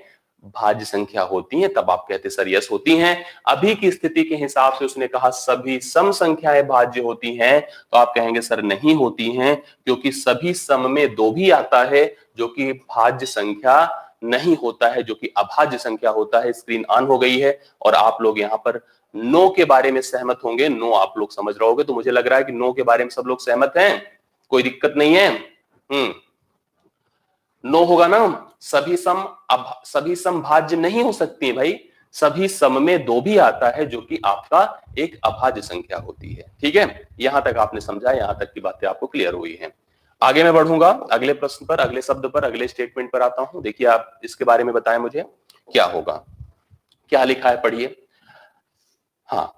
भाज्य संख्या होती हैं, तब आप कहते सर यस होती हैं। अभी की स्थिति के हिसाब से उसने कहा सभी सम संख्याएं भाज्य होती हैं, तो आप कहेंगे सर नहीं होती हैं, क्योंकि सभी सम में 2 भी आता है जो कि भाज्य संख्या नहीं होता है, जो कि अभाज्य संख्या होता है। स्क्रीन ऑन हो गई है और आप लोग यहां पर नो के बारे में सहमत होंगे। नो आप लोग समझ रहे होगे, तो मुझे लग रहा है कि नो के बारे में सब लोग सहमत हैं, कोई दिक्कत नहीं है। नो होगा ना। सभी सम भाज्य नहीं हो सकती भाई, सभी सम में 2 भी आता है जो कि आपका एक अभाज्य संख्या होती है। ठीक है, यहां तक आपने समझा, यहां तक की बातें आपको क्लियर हुई हैं। आगे मैं बढ़ूंगा, अगले प्रश्न पर, अगले शब्द पर, अगले स्टेटमेंट पर आता हूं। देखिए आप इसके बारे में बताएं मुझे क्या होगा, क्या लिखा है, पढ़िए। हाँ,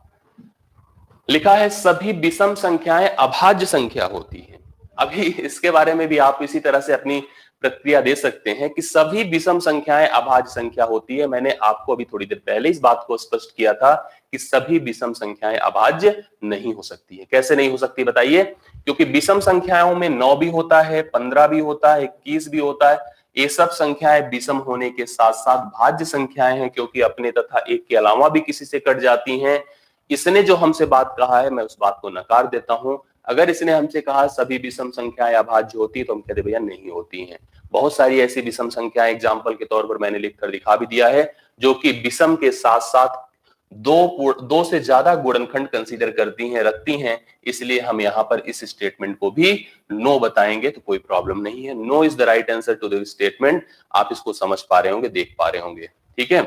लिखा है सभी विषम संख्याएं अभाज्य संख्या होती हैं। अभी इसके बारे में भी आप इसी तरह से अपनी प्रतिक्रिया दे सकते हैं कि सभी विषम संख्याएं अभाज्य संख्या होती है। मैंने आपको अभी थोड़ी देर पहले इस बात को स्पष्ट किया था कि सभी विषम संख्याएं अभाज्य नहीं हो सकती है। कैसे नहीं हो सकती बताइए? क्योंकि विषम संख्याओं में 9 भी होता है, 15 भी होता है, 21 भी होता है। ये सब संख्याएं विषम होने के साथ साथ भाज्य संख्याएं हैं, क्योंकि अपने तथा एक के अलावा भी किसी से कट जाती हैं। इसने जो हमसे बात कहा है, मैं उस बात को नकार देता हूं। अगर इसने हमसे कहा सभी विषम संख्याएं अभाज्य होती है, तो हम कहते भैया नहीं होती हैं। बहुत सारी ऐसी विषम संख्याएं एग्जाम्पल के तौर पर मैंने लिखकर दिखा भी दिया है, जो कि विषम के साथ साथ दो से ज्यादा गुणनखंड कंसीडर करती हैं, रखती हैं। इसलिए हम यहाँ पर इस स्टेटमेंट को भी नो बताएंगे, तो कोई प्रॉब्लम नहीं है। No is the right answer to the statement. आप इसको समझ पा रहे होंगे, देख पा रहे होंगे। ठीक है,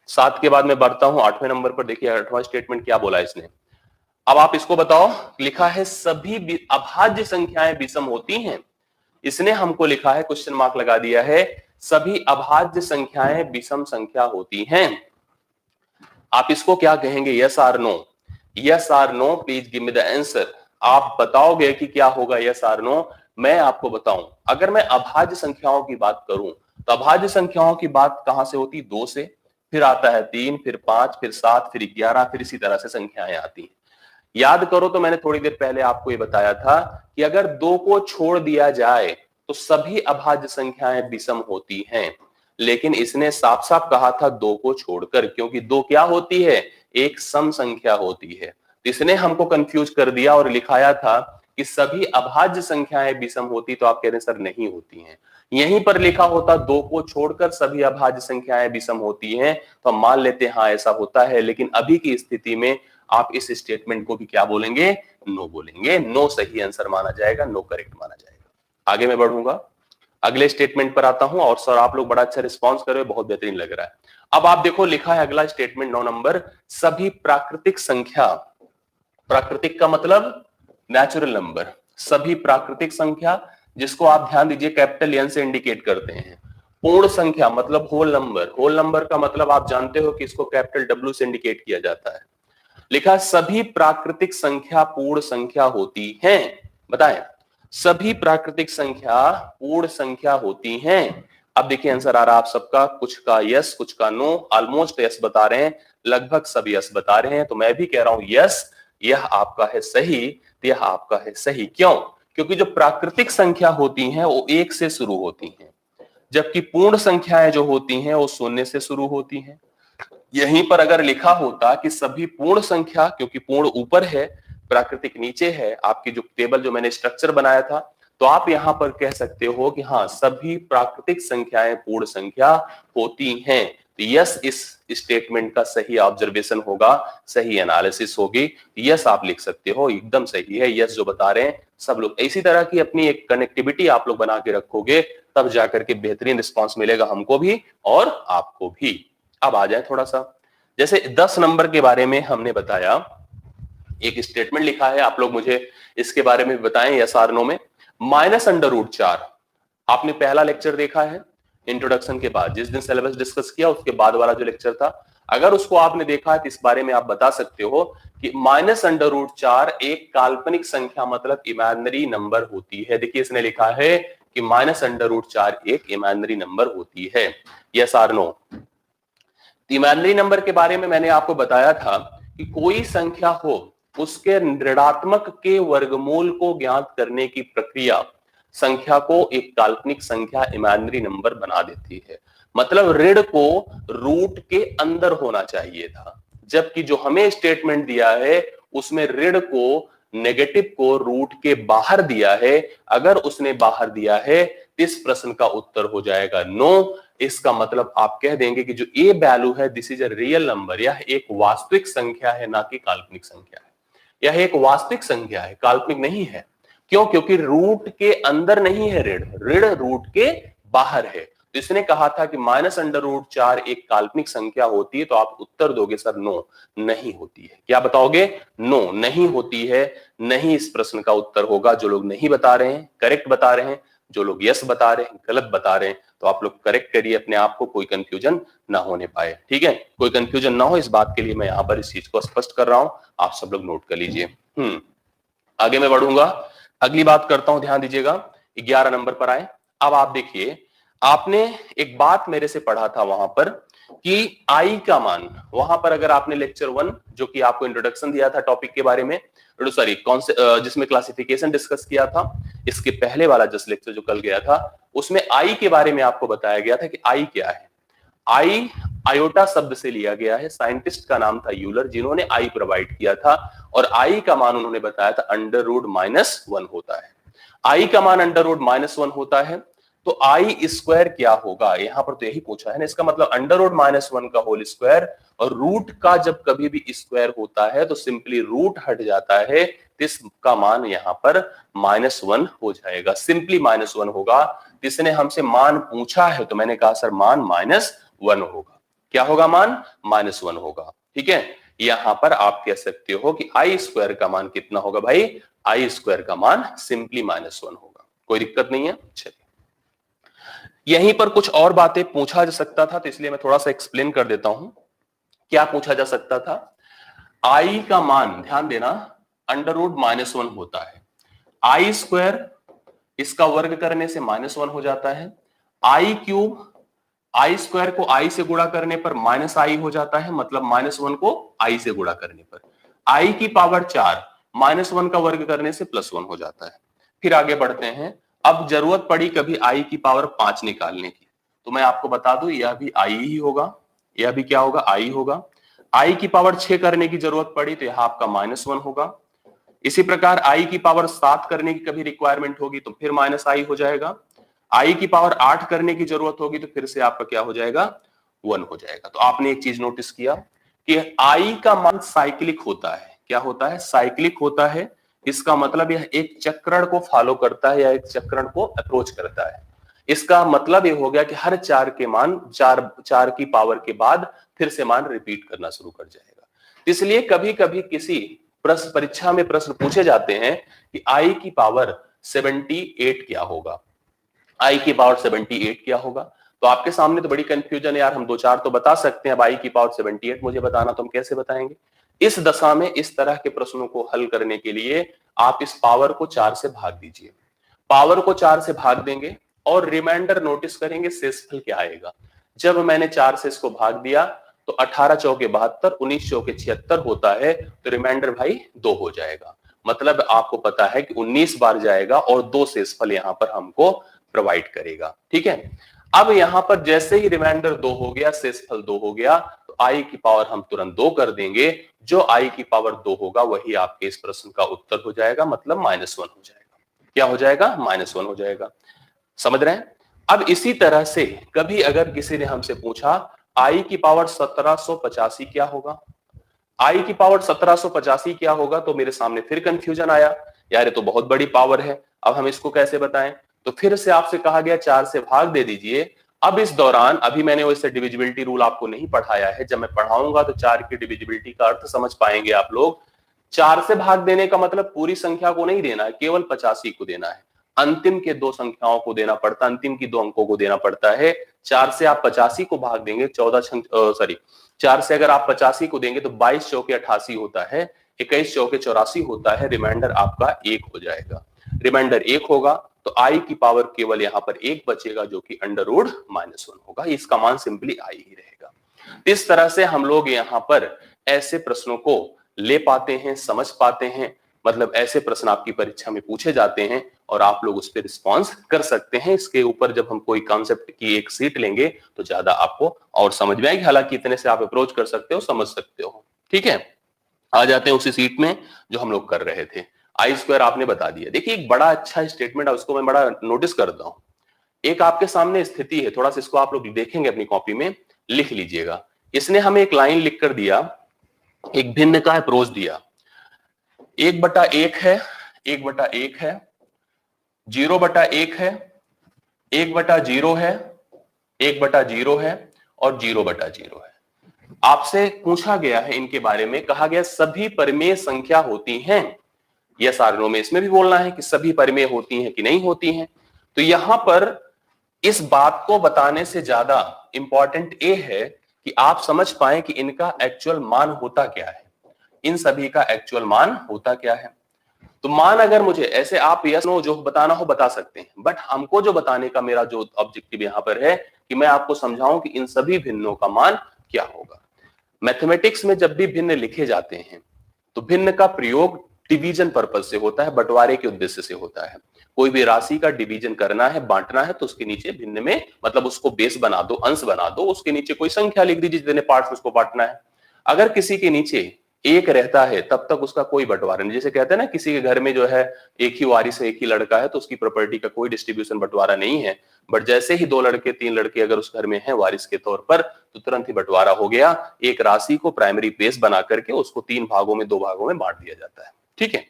7 के बाद मैं बढ़ता हूं 8वें नंबर पर। देखिए 8वां स्टेटमेंट क्या बोला इसने। अब आप इसको बताओ, लिखा है सभी अभाज्य संख्याएं विषम होती हैं। इसने हमको लिखा है, क्वेश्चन मार्क लगा दिया है, सभी अभाज्य संख्याएं विषम संख्या होती हैं। आप इसको क्या कहेंगे? Yes or no? Yes or no, please give me the answer. आप बताओगे कि क्या होगा, यस आर नो? मैं आपको बताऊं, अगर मैं अभाज्य संख्याओं की बात करूं तो अभाज्य संख्याओं की बात कहां से होती? 2 से, फिर आता है 3, फिर 5, फिर 7, फिर 11, फिर इसी तरह से संख्याएं आती हैं। याद करो तो मैंने थोड़ी देर पहले आपको ये बताया था कि अगर 2 को छोड़ दिया जाए तो सभी अभाज्य संख्याएं विषम होती हैं। लेकिन इसने साफ साफ कहा था 2 को छोड़कर, क्योंकि 2 क्या होती है? एक सम संख्या होती है। इसने हमको कंफ्यूज कर दिया और लिखाया था कि सभी अभाज्य संख्याएं विषम होती, तो आप कह रहे हैं सर नहीं होती हैं। यहीं पर लिखा होता 2 को छोड़कर सभी अभाज्य संख्याएं विषम होती हैं, तो हम मान लेते हैं हाँ ऐसा होता है। लेकिन अभी की स्थिति में आप इस स्टेटमेंट को भी क्या बोलेंगे? नो बोलेंगे। नो सही आंसर माना जाएगा, नो करेक्ट माना जाएगा। आगे मैं बढ़ूंगा, अगले स्टेटमेंट पर आता हूं। और सर आप लोग बड़ा अच्छा रिस्पॉन्स कर रहे हो, बहुत बेहतरीन लग रहा है। अब आप देखो लिखा है अगला स्टेटमेंट 9 नंबर, सभी प्राकृतिक संख्या, प्राकृतिक का मतलब नेचुरल नंबर, सभी प्राकृतिक संख्या जिसको आप ध्यान दीजिए कैपिटल एन से इंडिकेट करते हैं, पूर्ण संख्या मतलब होल नंबर, होल नंबर का मतलब आप जानते हो कि इसको कैपिटल डब्ल्यू से इंडिकेट किया जाता है। लिखा सभी प्राकृतिक संख्या पूर्ण संख्या होती हैं, बताएं सभी प्राकृतिक संख्या पूर्ण संख्या होती हैं। अब देखिए आंसर आ रहा आप सबका, कुछ का यस कुछ का नो, ऑलमोस्ट यस बता रहे हैं, लगभग सब यस बता रहे हैं, तो मैं भी कह रहा हूं यस, यह आपका है सही, तो यह आपका है सही। क्यों? क्योंकि जो प्राकृतिक संख्या होती हैं वो 1 से शुरू होती हैं, जबकि पूर्ण संख्याएं जो होती हैं वो 0 से शुरू होती हैं। यहीं पर अगर लिखा होता कि सभी पूर्ण संख्या, क्योंकि पूर्ण ऊपर है प्राकृतिक नीचे है, आपकी जो टेबल जो मैंने स्ट्रक्चर बनाया था, तो आप यहां पर कह सकते हो कि हाँ सभी प्राकृतिक संख्याएं पूर्ण संख्या होती हैं। तो यस इस स्टेटमेंट का सही ऑब्जर्वेशन होगा, सही एनालिसिस होगी, यस आप लिख सकते हो, एकदम सही है यस जो बता रहे हैं सब लोग। इसी तरह की अपनी एक कनेक्टिविटी आप लोग बना के रखोगे, तब जाकर के बेहतरीन रिस्पॉन्स मिलेगा हमको भी और आपको भी। अब आ जाए थोड़ा सा, जैसे 10 नंबर के बारे में हमने बताया, एक स्टेटमेंट लिखा है, आप लोग मुझे इसके बारे में बताएं यस और नो में। -√4 आपने पहला लेक्चर देखा है इंट्रोडक्शन के बाद, जिस दिन सिलेबस डिस्कस किया उसके बाद वाला जो लेक्चर था, अगर उसको आपने देखा है तो इस बारे में आप बता सकते हो कि -√4 एक काल्पनिक संख्या मतलब इमेजिनरी नंबर होती है। देखिए इसने लिखा है कि -√4 एक इमेजिनरी नंबर होती है, यस और नो। इमेजिनरी नंबर के बारे में मैंने आपको बताया था कि कोई संख्या हो उसके ऋणात्मक के वर्गमूल को ज्ञात करने की प्रक्रिया संख्या को एक काल्पनिक संख्या इमेजिनरी नंबर बना देती है। मतलब ऋण को रूट के अंदर होना चाहिए था, जबकि जो हमें स्टेटमेंट दिया है उसमें ऋण को नेगेटिव को रूट के बाहर दिया है। अगर उसने बाहर दिया है तो इस प्रश्न का उत्तर हो जाएगा नो। इसका मतलब आप कह देंगे कि जो ए वैल्यू है this is a real number, यह एक वास्तविक संख्या है ना कि काल्पनिक संख्या है। यह एक वास्तविक संख्या है, काल्पनिक नहीं है। क्यों? क्योंकि रूट के अंदर नहीं है ऋण, ऋण रूट के बाहर है। तो इसने कहा था कि -√4 एक काल्पनिक संख्या होती है, तो आप उत्तर दोगे सर नो नहीं होती है। क्या बताओगे? नो नहीं होती है, नहीं इस प्रश्न का उत्तर होगा। जो लोग नहीं बता रहे हैं करेक्ट बता रहे हैं, जो लोग यस बता रहे हैं गलत बता रहे हैं, तो आप लोग करेक्ट करिए अपने आप को, कोई कंफ्यूजन ना होने पाए, ठीक है? कोई कंफ्यूजन ना हो इस बात के लिए मैं यहाँ पर इस चीज को स्पष्ट कर रहा हूं, आप सब लोग नोट कर लीजिए। आगे मैं बढ़ूंगा, अगली बात करता हूं, ध्यान दीजिएगा। 11 नंबर पर आए। अब आप देखिए, आपने एक बात मेरे से पढ़ा था वहां पर कि आई का मान, वहां पर अगर आपने लेक्चर 1 जो कि आपको इंट्रोडक्शन दिया था टॉपिक के बारे में, सॉरी कौन से जिसमें क्लासिफिकेशन डिस्कस किया था, इसके पहले वाला जस्ट लेक्चर जो कल गया था, उसमें आई के बारे में आपको बताया गया था कि आई क्या है। आई आयोटा शब्द से लिया गया है, साइंटिस्ट का नाम था यूलर जिन्होंने आई प्रोवाइड किया था, और आई का मान उन्होंने बताया था √-1 होता है। आई का मान √-1 होता है, तो आई स्क्वायर क्या होगा, यहां पर तो यही पूछा है ना। इसका मतलब √-1 का होल स्क्वायर, और रूट का जब कभी भी स्क्वायर होता है तो सिंपली रूट हट जाता है, इसका मान यहां पर -1 हो जाएगा, सिंपली -1 होगा। इसने हमसे मान पूछा है तो मैंने कहा सर मान -1 होगा। क्या होगा? मान -1 होगा, ठीक है। यहां पर आप कह सकते हो कि आई स्क्वायर का मान कितना होगा भाई? आई स्क्वायर का मान सिंपली -1 होगा, कोई दिक्कत नहीं है। चलिए, यहीं पर कुछ और बातें पूछा जा सकता था, तो इसलिए मैं थोड़ा सा एक्सप्लेन कर देता हूं। क्या पूछा जा सकता था? आई का मान, ध्यान देना, √-1 होता है। आई स्क्वायर इसका वर्ग करने से -1 हो जाता है। आई क्यूब, आई स्क्वायर को आई से गुणा करने पर -i हो जाता है, मतलब -1 को आई से गुणा करने पर। आई की पावर 4 -1 का वर्ग करने से +1 हो जाता है। फिर आगे बढ़ते हैं। अब जरूरत पड़ी कभी आई की पावर 5 निकालने की, तो मैं आपको बता दूं यह भी आई ही होगा, यह भी क्या होगा? आई होगा। आई की पावर 6 करने की जरूरत पड़ी तो यह आपका -1 होगा। इसी प्रकार आई की पावर 7 करने की कभी रिक्वायरमेंट होगी तो फिर -i हो जाएगा। आई की पावर 8 करने की जरूरत होगी तो फिर से आपका क्या हो जाएगा? 1 हो जाएगा। तो आपने एक चीज नोटिस किया कि आई का मान साइक्लिक होता है। क्या होता है? साइक्लिक होता है। इसका मतलब यह एक चक्रण को फॉलो करता है या एक चक्रण को अप्रोच करता है। इसका मतलब ये हो गया कि हर चार के मान चार की पावर के बाद फिर से मान रिपीट करना शुरू कर जाएगा। इसलिए कभी कभी किसी प्रश्न परीक्षा में प्रश्न पूछे जाते हैं कि आई की पावर 78 क्या होगा, आई की पावर 78 क्या होगा। तो आपके सामने तो बड़ी कंफ्यूजन है यार, हम दो चार तो बता सकते हैं, अब आई की पावर 78 मुझे बताना तो हम कैसे बताएंगे। इस दशा में इस तरह के प्रश्नों को हल करने के लिए आप इस पावर को 4 से भाग दीजिए। पावर को 4 से भाग देंगे और रिमाइंडर नोटिस करेंगे शेषफल क्या आएगा। जब मैंने 4 से इसको भाग दिया तो 18 चौके 72, 19 चौके 76 होता है, तो रिमाइंडर भाई 2 हो जाएगा। मतलब आपको पता है कि 19 बार जाएगा और 2 शेषफल यहां पर हमको प्रोवाइड करेगा। ठीक है, अब यहां पर जैसे ही रिमाइंडर 2 हो गया, शेषफल 2 हो गया, तो आई की पावर हम तुरंत 2 कर देंगे। जो आई की पावर 2 होगा वही आपके इस प्रश्न का उत्तर हो जाएगा, मतलब -1 हो जाएगा। क्या हो जाएगा? -1 हो जाएगा। समझ रहे हैं? अब इसी तरह से कभी अगर किसी ने हमसे पूछा आई की पावर 1785 क्या होगा, आई की पावर 1785 क्या होगा, तो मेरे सामने फिर कंफ्यूजन आया, यार ये तो बहुत बड़ी पावर है, अब हम इसको कैसे बताएं। तो फिर से आपसे कहा गया 4 से भाग दे दीजिए। अब इस दौरान अभी मैंने वैसे डिविजिबिलिटी रूल आपको नहीं पढ़ाया है, जब मैं पढ़ाऊंगा तो 4 की डिविजिबिलिटी का अर्थ समझ पाएंगे आप लोग। 4 से भाग देने का मतलब पूरी संख्या को नहीं देना है, केवल 85 को देना है। अंतिम के 2 संख्याओं को देना पड़ता, अंतिम की 2 अंकों को देना पड़ता है। 4 से आप 85 को भाग देंगे, 4 से अगर आप 85 को देंगे तो 22 चौके 88 होता है, 21 चौके 84 होता है, रिमाइंडर आपका 1 हो जाएगा। रिमाइंडर 1 होगा तो आई की पावर केवल यहां पर 1 बचेगा, जो कि √-1 होगा। इसका मान सिंपली आई ही रहेगा। इस तरह से हम लोग यहां पर ऐसे प्रश्नों को ले पाते हैं, समझ पाते हैं। मतलब ऐसे प्रश्न आपकी परीक्षा में पूछे जाते हैं और आप लोग उस पर रिस्पॉन्स कर सकते हैं। इसके ऊपर जब हम कोई कॉन्सेप्ट की एक सीट लेंगे तो ज्यादा आपको और समझ में आएगी। हालांकि इतने से आप अप्रोच कर सकते हो, समझ सकते हो। ठीक है, आ जाते हैं उसी सीट में जो हम लोग कर रहे थे। आई स्क्वायर आपने बता दिया। देखिए एक बड़ा अच्छा स्टेटमेंट है, उसको मैं बड़ा नोटिस करता हूं। एक आपके सामने स्थिति है, थोड़ा सा इसको आप लोग देखेंगे अपनी कॉपी में, लिख लीजिएगा। इसने हमें एक लाइन लिख कर दिया, एक भिन्न का अप्रोच दिया। 1/1 है, 1/1 है, 0/1 है, 1/0 है, 1/0 है और 0/0 है। आपसे पूछा गया है इनके बारे में, कहा गया सभी परिमेय संख्या होती हैं। यस आर नो में इसमें भी बोलना है कि सभी परिमेय होती हैं कि नहीं होती हैं। तो यहां पर इस बात को बताने से ज्यादा इंपॉर्टेंट ये है कि आप समझ पाए कि इनका एक्चुअल मान होता क्या है, इन सभी का एक्चुअल मान होता क्या है। तो मान अगर मुझे ऐसे आप यस नो जो बताना हो बता सकते हैं, बट हमको जो बताने का मेरा जो ऑब्जेक्टिव यहां पर है कि मैं आपको समझाऊं कि इन सभी भिन्नों का मान क्या होगा। मैथमेटिक्स में जब भी भिन्न लिखे जाते हैं तो भिन्न का प्रयोग डिवीजन पर्पज से होता है, बंटवारे के उद्देश्य से होता है। कोई भी राशि का डिवीजन करना है, बांटना है, तो उसके नीचे भिन्न में मतलब उसको बेस बना दो, अंश बना दो, उसके नीचे कोई संख्या लिख दीजिए जितने पार्ट्स उसको बांटना है। अगर किसी के नीचे एक रहता है तब तक उसका कोई बंटवारा नहीं। जैसे कहते हैं ना किसी के घर में जो है एक ही वारिस है, एक ही लड़का है, तो उसकी प्रॉपर्टी का कोई डिस्ट्रीब्यूशन बंटवारा नहीं है। बट जैसे ही 2 लड़के 3 लड़के अगर उस घर में है वारिस के तौर पर, तो तुरंत ही बंटवारा हो गया। एक राशि को प्राइमरी बेस बना करके उसको 3 भागों में 2 भागों में बांट दिया जाता है। ठीक है,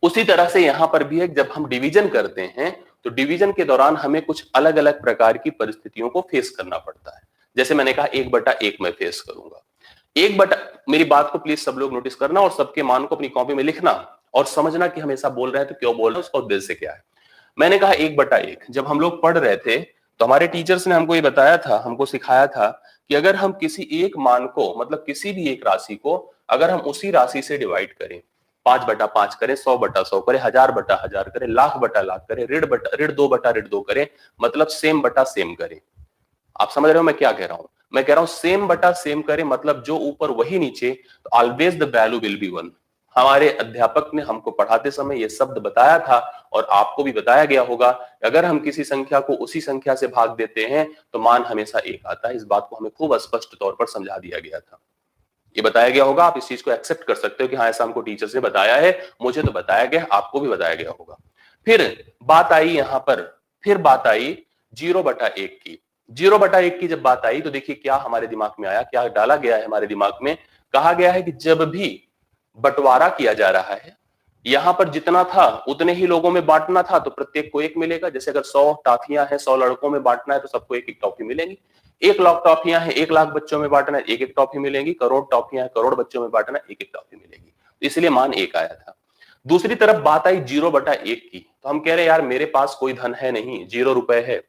उसी तरह से यहां पर भी है, जब हम डिवीजन करते हैं तो डिवीजन के दौरान हमें कुछ अलग अलग प्रकार की परिस्थितियों को फेस करना पड़ता है। जैसे मैंने कहा 1/1 मैं फेस करूंगा। मेरी बात को प्लीज सब लोग नोटिस करना और सबके मान को अपनी कॉपी में लिखना और समझना कि हम ऐसा बोल रहे हैं तो क्यों बोल रहे हैं, उसका उद्देश्य क्या है। मैंने कहा 1/1 जब हम लोग पढ़ रहे थे तो हमारे टीचर्स ने हमको ये बताया था, हमको सिखाया था कि अगर हम किसी एक मान को मतलब किसी भी एक राशि को अगर हम उसी राशि से डिवाइड करें, 5/5 करें, 100/100 करें, 1000/1000 करें, लाख करें, ऋण 2/2 करें, मतलब सेम बटा सेम करें। आप समझ रहे हो मैं क्या कह रहा हूं? मैं कह रहा हूं सेम बटा सेम करें, मतलब जो ऊपर वही नीचे, तो always the value will be 1। हमारे अध्यापक ने हमको पढ़ाते समय यह शब्द बताया था और आपको भी बताया गया होगा, अगर हम किसी संख्या को उसी संख्या से भाग देते हैं तो मान हमेशा 1 आता है। इस बात को हमें खूब स्पष्ट तौर पर समझा दिया गया था। ये बताया गया होगा, आप इस चीज को एक्सेप्ट कर सकते हो कि हाँ ऐसा हमको टीचर से बताया है, मुझे तो बताया गया, आपको भी बताया गया होगा। फिर बात आई यहां पर, फिर बात आई 0/1 की। 0/1 की जब बात आई तो देखिए क्या हमारे दिमाग में आया, क्या डाला गया है हमारे दिमाग में। कहा गया है कि जब भी बंटवारा किया जा रहा है यहां पर जितना था उतने ही लोगों में बांटना था तो प्रत्येक को एक मिलेगा। जैसे अगर 100 टॉफियां हैं 100 लड़कों में बांटना है तो सबको एक एक टॉफी मिलेंगी। 1 लाख टॉफियां हैं 1 लाख बच्चों में बांटना है एक एक टॉफी मिलेगी। करोड़ टॉफियां हैं करोड़ बच्चों में बांटना है एक एक टॉफी मिलेगी। तो इसलिए मान 1 आया था। दूसरी तरफ बात आई 0/1 की, तो हम कह रहे यार मेरे पास कोई धन है नहीं, 0 रुपए है,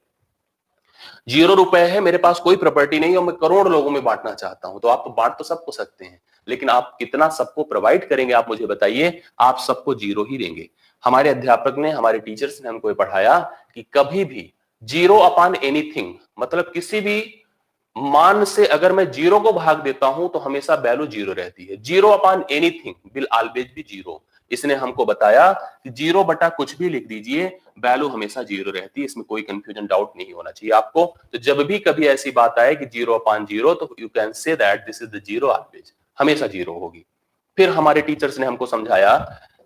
0 रुपए है, मेरे पास कोई प्रॉपर्टी नहीं है और मैं करोड़ लोगों में बांटना चाहता हूं। तो आप बांट तो सबको सकते हैं, लेकिन आप कितना सबको प्रोवाइड करेंगे आप मुझे बताइए। आप सबको 0 ही देंगे। हमारे अध्यापक ने, हमारे टीचर्स ने हमको पढ़ाया कि कभी भी 0/anything मतलब किसी भी मान से अगर मैं 0 को भाग देता हूं तो हमेशा वैल्यू 0 रहती है। 0/anything will always B 0। इसने हमको बताया कि 0 बटा कुछ भी लिख दीजिए, वैल्यू हमेशा 0 रहती है। इसमें कोई कंफ्यूजन डाउट नहीं होना चाहिए आपको। तो जब भी कभी ऐसी बात आए कि 0/0 तो you can say that this is the 0 always, हमेशा 0 होगी। फिर हमारे टीचर्स ने हमको समझाया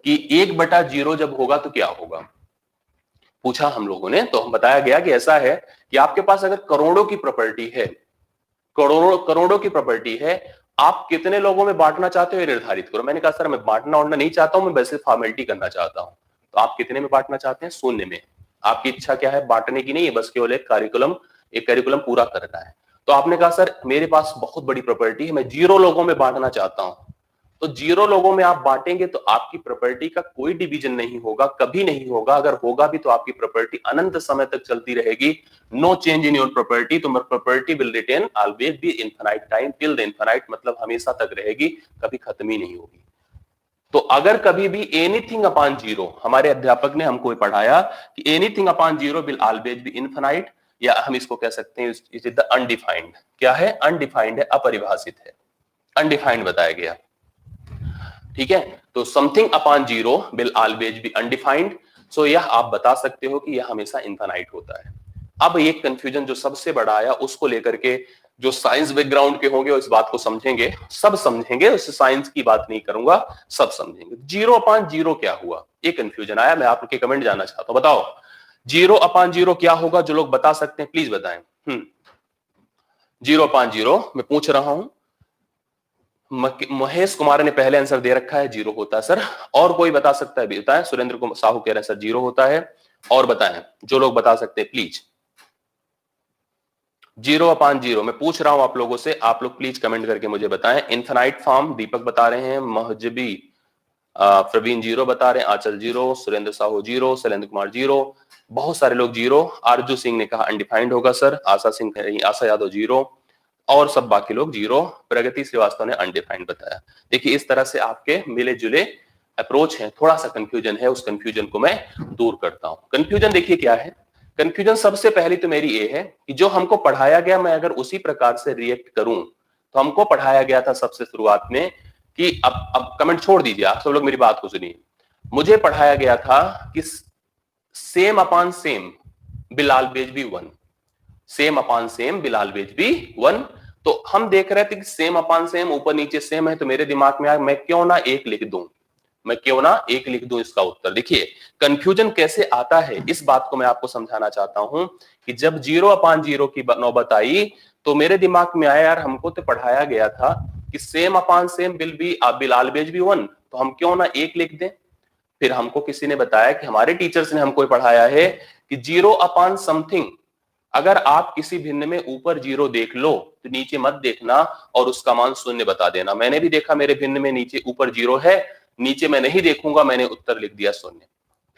कि 1/0 जब होगा तो क्या होगा, पूछा हम लोगों ने। तो हम बताया गया कि ऐसा है कि आपके पास अगर करोड़ों की प्रॉपर्टी है, करोड़ों करोड़ों की प्रॉपर्टी है, आप कितने लोगों में बांटना चाहते हो ये निर्धारित करो। मैंने कहा सर मैं बांटना उड़ना नहीं चाहता हूं, मैं वैसे फॉर्मेलिटी करना चाहता हूं। तो आप कितने में बांटना चाहते हैं? 0 में। आपकी इच्छा क्या है? बांटने की नहीं है, बस केवल एक करिकुलम पूरा करना है। तो आपने कहा सर मेरे पास बहुत बड़ी प्रॉपर्टी है, मैं 0 लोगों में बांटना चाहता हूं। तो 0 लोगों में आप बांटेंगे तो आपकी प्रॉपर्टी का कोई डिवीजन नहीं होगा, कभी नहीं होगा। अगर होगा भी तो आपकी प्रॉपर्टी अनंत समय तक चलती रहेगी। No change in your property. तो property will retain always be infinite time till the infinite, मतलब हमेशा तक रहेगी, कभी खत्म ही नहीं होगी। तो अगर कभी भी एनीथिंग अपॉन 0, हमारे अध्यापक ने हमको पढ़ाया कि anything upon 0 will always be infinite, या हम इसको कह सकते हैं इट इज द अनडिफाइंड। क्या है? अनडिफाइंड है, अपरिभाषित है, अनडिफाइंड बताया गया। ठीक है, तो something upon 0 will always be undefined. So यह आप बता सकते हो कि यह हमेशा इनफाइनाइट होता है। अब एक कंफ्यूजन जो सबसे बड़ा आया उसको लेकर के, जो साइंस बैकग्राउंड के होंगे वो इस बात को समझेंगे, सब समझेंगे, उससे साइंस की बात नहीं करूंगा, सब समझेंगे। 0/0 क्या हुआ, एक कंफ्यूजन आया, मैं आपके कमेंट जानना चाहता हूं। बताओ 0/0 क्या होगा? जो लोग बता सकते हैं प्लीज बताएं। 0/0 मैं पूछ रहा हूं। महेश कुमार ने पहले आंसर दे रखा है 0 होता है सर। और कोई बता सकता है? बताएं। सुरेंद्र साहू कह रहे हैं सर 0 होता है। और बताएं जो लोग बता सकते हैं प्लीज। 0/0 मैं पूछ रहा हूं आप लोगों से, आप लोग प्लीज कमेंट करके मुझे बताएं। इनफाइनाइट फॉर्म दीपक बता रहे हैं, महजबी प्रवीण 0 बता रहे हैं, आंचल 0, सुरेंद्र साहू 0, शैलेंद्र कुमार 0, बहुत सारे लोग 0। आरजू सिंह ने कहा अनडिफाइंड होगा सर, आशा यादव 0, और सब बाकी लोग 0। प्रगति श्रीवास्तव ने अनडिफाइंड बताया। देखिए इस तरह से आपके मिले जुले अप्रोच है, थोड़ा सा कंफ्यूजन है, उस कंफ्यूजन को मैं दूर करता हूं। कंफ्यूजन देखिए क्या है। कंफ्यूजन सबसे पहली तो मेरी ये है कि जो हमको पढ़ाया गया मैं अगर उसी प्रकार से रिएक्ट करूं, तो हमको पढ़ाया गया था सबसे शुरुआत में कि अब कमेंट छोड़ दीजिए, आप सब लोग मेरी बात को सुनिए। मुझे पढ़ाया गया था कि same upon same will always B 1, same upon same will always B 1। तो हम देख रहे थे कि सेम अपॉन सेम ऊपर नीचे सेम है, तो मेरे दिमाग में आया मैं क्यों ना 1 लिख दूं, मैं क्यों ना 1 लिख दूं इसका उत्तर। देखिए कंफ्यूजन कैसे आता है इस बात को मैं आपको समझाना चाहता हूं कि जब 0/0 की नौबत आई तो मेरे दिमाग में आया यार हमको तो पढ़ाया गया था कि same upon same will always B 1, तो हम क्यों ना 1 लिख दें। फिर हमको किसी ने बताया कि हमारे टीचर्स ने हमको पढ़ाया है कि 0/समथिंग, अगर आप किसी भिन्न में ऊपर 0 देख लो तो नीचे मत देखना और उसका मान 0 बता देना। मैंने भी देखा मेरे भिन्न में नीचे ऊपर 0 है, नीचे मैं नहीं देखूंगा, मैंने उत्तर लिख दिया 0।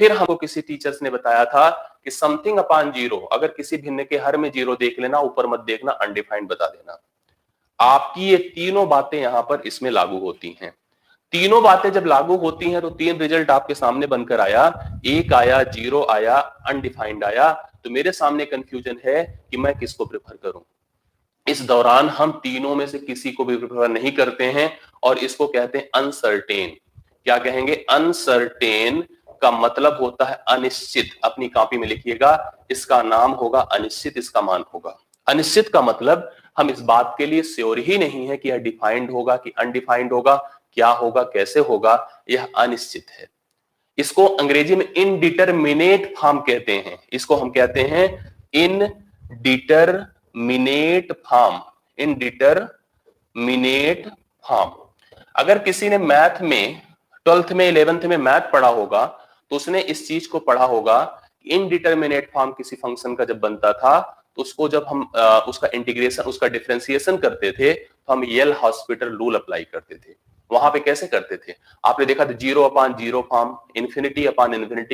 फिर हमको किसी टीचर्स ने बताया था कि समथिंग अपॉन 0, अगर किसी भिन्न के हर में 0 देख लेना, ऊपर मत देखना, अनडिफाइंड बता देना। आपकी ये तीनों बातें यहां पर इसमें लागू होती हैं। तीनों बातें जब लागू होती हैं तो 3 रिजल्ट आपके सामने बनकर आया, 1 आया, 0 आया, अनडिफाइंड आया। तो मेरे सामने कंफ्यूजन है कि मैं किसको प्रेफर करूं। इस दौरान हम तीनों में से किसी को भी प्रेफर नहीं करते हैं और इसको कहते हैं अनसर्टेन। क्या कहेंगे? अनसर्टेन का मतलब होता है अनिश्चित। अपनी कॉपी में लिखिएगा, इसका नाम होगा अनिश्चित, इसका मान होगा अनिश्चित। का मतलब हम इस बात के लिए श्योर ही नहीं है कि यह डिफाइंड होगा कि अनडिफाइंड होगा, क्या होगा, कैसे होगा, यह अनिश्चित है। इसको अंग्रेजी में इनडिटरमिनेट फॉर्म कहते हैं। इसको हम कहते हैं इनडिटरमिनेट फॉर्म, इनडिटरमिनेट फॉर्म। अगर किसी ने मैथ में 12th में 11th में मैथ पढ़ा होगा तो उसने इस चीज को पढ़ा होगा, इनडिटर्मिनेट फॉर्म किसी फंक्शन का जब बनता था तो उसको जब हम उसका इंटीग्रेशन, उसका डिफरेंशिएशन करते थे तो हम यल हॉस्पिटल रूल अप्लाई करते थे। वहां पे कैसे करते थे आपने देखा था, 0/0 फॉर्म, इन्फिनिटी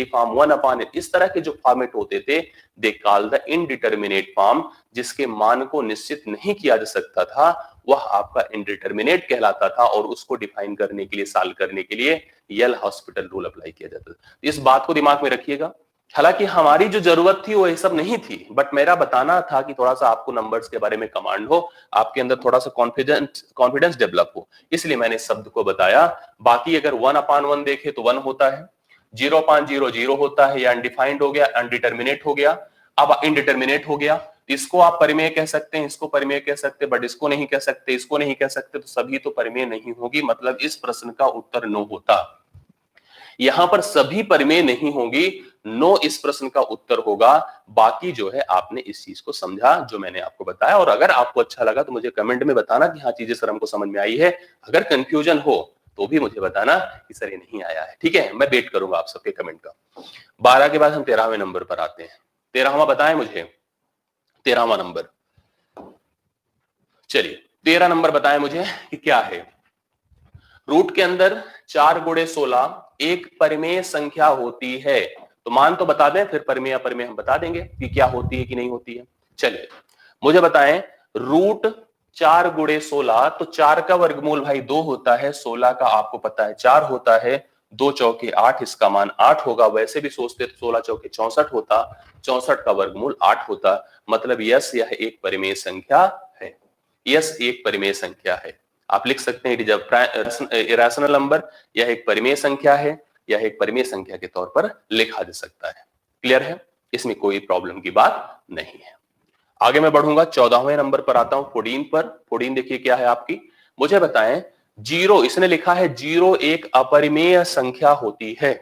फॉर्म, 1/, इस तरह के जो फॉर्मेट होते थे, they call the indeterminate form, जिसके मान को निश्चित नहीं किया जा सकता था, वह आपका इनडिटर्मिनेट कहलाता था और उसको डिफाइन करने के लिए, सॉल्व करने के लिए यल हॉस्पिटल रूल अप्लाई किया जाता था। इस बात को दिमाग में रखिएगा। हालांकि हमारी जो जरूरत थी वो ये सब नहीं थी, बट मेरा बताना था कि थोड़ा सा आपको नंबर्स के बारे में कमांड हो, आपके अंदर थोड़ा सा कॉन्फिडेंस डेवलप हो, इसलिए मैंने इस शब्द को बताया। बाकी अगर 1/1 देखे तो 1 होता है, 0/0 0 होता है, या अनडिफाइंड हो गया, अनडिटर्मिनेट हो गया। अब इनडिटर्मिनेट हो गया, इसको आप परिमेय कह सकते हैं, इसको परिमेय कह सकते हैं, बट इसको नहीं कह सकते, इसको नहीं कह सकते, तो सभी तो परिमेय नहीं होगी, मतलब इस प्रश्न का उत्तर नो होता। यहां पर सभी परिमेय नहीं होगी, नो इस प्रश्न का उत्तर होगा। बाकी जो है आपने इस चीज को समझा जो मैंने आपको बताया, और अगर आपको अच्छा लगा तो मुझे कमेंट में बताना कि हाँ चीजें सर हमको समझ में आई है। अगर कंफ्यूजन हो तो भी मुझे बताना कि सर ये नहीं आया है, ठीक है, मैं वेट करूंगा आप सबके कमेंट का। 12 के बाद हम 13वें नंबर पर आते हैं। 13वां बताएं मुझे, 13वां नंबर, चलिए 13 नंबर बताएं मुझे कि क्या है। रूट के अंदर 4 × 16 एक परिमेय संख्या होती है, तो मान तो बता दें, फिर परिमेय अपरिमेय हम बता देंगे कि क्या होती है कि नहीं होती है। चलिए मुझे बताएं, रूट 4 × 16, तो 4 का वर्गमूल भाई 2 होता है, 16 का आपको पता है 4 होता है, 2 चौके 8, इसका मान 8 होगा। वैसे भी सोचते तो 16 चौके 64 होता, 64 का वर्गमूल 8 होता, मतलब यस यह एक परिमेय संख्या है, यस एक परिमेय संख्या है। आप लिख सकते हैं इट इज इरेशनल नंबर, यह एक परिमेय संख्या है, यह एक परिमेय संख्या के तौर पर लिखा जा सकता है। क्लियर है, इसमें कोई प्रॉब्लम की बात नहीं है। आगे मैं बढ़ूंगा, 14वें नंबर पर आता हूं, 14 पर। 14 देखिए क्या है आपकी, मुझे बताएं, 0, इसने लिखा है 0 एक अपरिमेय संख्या होती है,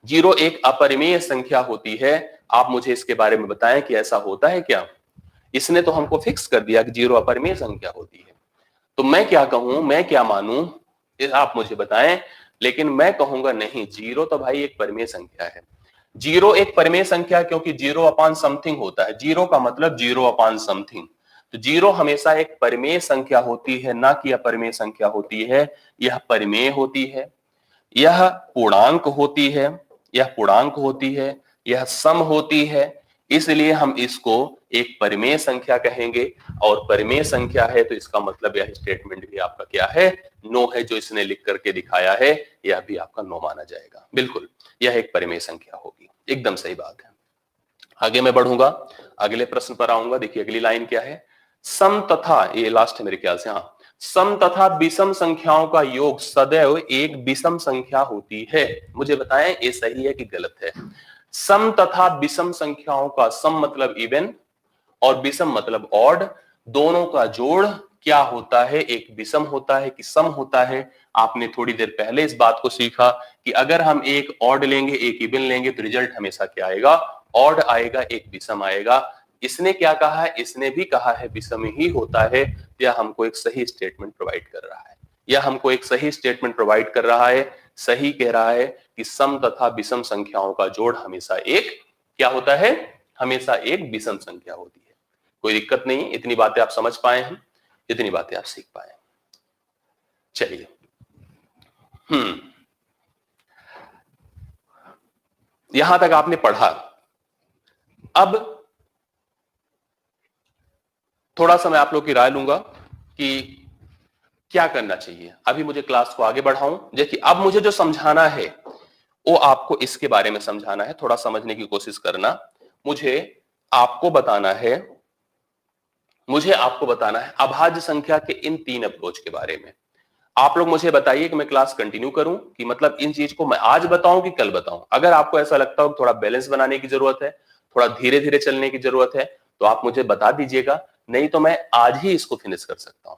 0 एक अपरिमेय संख्या होती है। आप मुझे इसके बारे में बताएं कि ऐसा होता है क्या। इसने तो हमको फिक्स कर दिया कि 0 अपरिमेय संख्या होती है, तो मैं क्या कहूं, मैं क्या मानूं, आप मुझे बताएं। लेकिन मैं कहूंगा नहीं, 0 तो भाई एक परिमेय संख्या है। 0 एक परिमेय संख्या, क्योंकि 0 समथिंग होता है, 0 का मतलब 0 समथिंग, तो 0 हमेशा एक परिमेय संख्या होती है, ना कि अपरिमेय संख्या होती है। यह परिमेय होती है, यह पूर्णांक होती है, यह पूर्णांक होती है, यह सम होती है, इसलिए हम इसको एक परिमेय संख्या कहेंगे। और परिमेय संख्या है तो इसका मतलब यह स्टेटमेंट भी आपका क्या है, नो है। जो इसने लिख करके दिखाया है यह भी आपका नो माना जाएगा, बिल्कुल यह एक परिमेय संख्या होगी, एकदम सही बात है। आगे मैं बढ़ूंगा, अगले प्रश्न पर आऊंगा। देखिए अगली लाइन क्या है, सम तथा, ये लास्ट है मेरे ख्याल से, हाँ, सम तथा विषम संख्याओं का योग सदैव एक विषम संख्या होती है। मुझे बताएं ये सही है कि गलत है। सम तथा विषम संख्याओं का, सम मतलब इवन और विषम मतलब ऑड, दोनों का जोड़ क्या होता है, एक विषम होता है कि सम होता है। आपने थोड़ी देर पहले इस बात को सीखा कि अगर हम एक ऑड लेंगे एक इवन लेंगे तो रिजल्ट हमेशा क्या आएगा, ऑड आएगा, एक विषम आएगा। इसने क्या कहा है, इसने भी कहा है विषम ही होता है। यह हमको एक सही स्टेटमेंट प्रोवाइड कर रहा है, यह हमको एक सही स्टेटमेंट प्रोवाइड कर रहा है, सही कह रहा है कि सम तथा विषम संख्याओं का जोड़ हमेशा एक क्या होता है, हमेशा एक विषम संख्या होती है। कोई दिक्कत नहीं, इतनी बातें आप समझ पाए हैं, इतनी बातें आप सीख पाए। चलिए, यहां तक आपने पढ़ा। अब थोड़ा सा मैं आप लोग की राय लूंगा कि क्या करना चाहिए। अभी मुझे क्लास को आगे बढ़ाऊं, देखिए अब मुझे जो समझाना है वो आपको इसके बारे में समझाना है, थोड़ा समझने की कोशिश करना। मुझे आपको बताना है, मुझे आपको बताना है अभाज्य संख्या के इन 3 अप्रोच के बारे में। आप लोग मुझे बताइए कि मैं क्लास कंटिन्यू करूं, कि मतलब इन चीज को मैं आज बताऊं कि कल बताऊं। अगर आपको ऐसा लगता हो कि थोड़ा बैलेंस बनाने की जरूरत है, थोड़ा धीरे धीरे चलने की जरूरत है, तो आप मुझे बता दीजिएगा, नहीं तो मैं आज ही इसको फिनिश कर सकता हूं।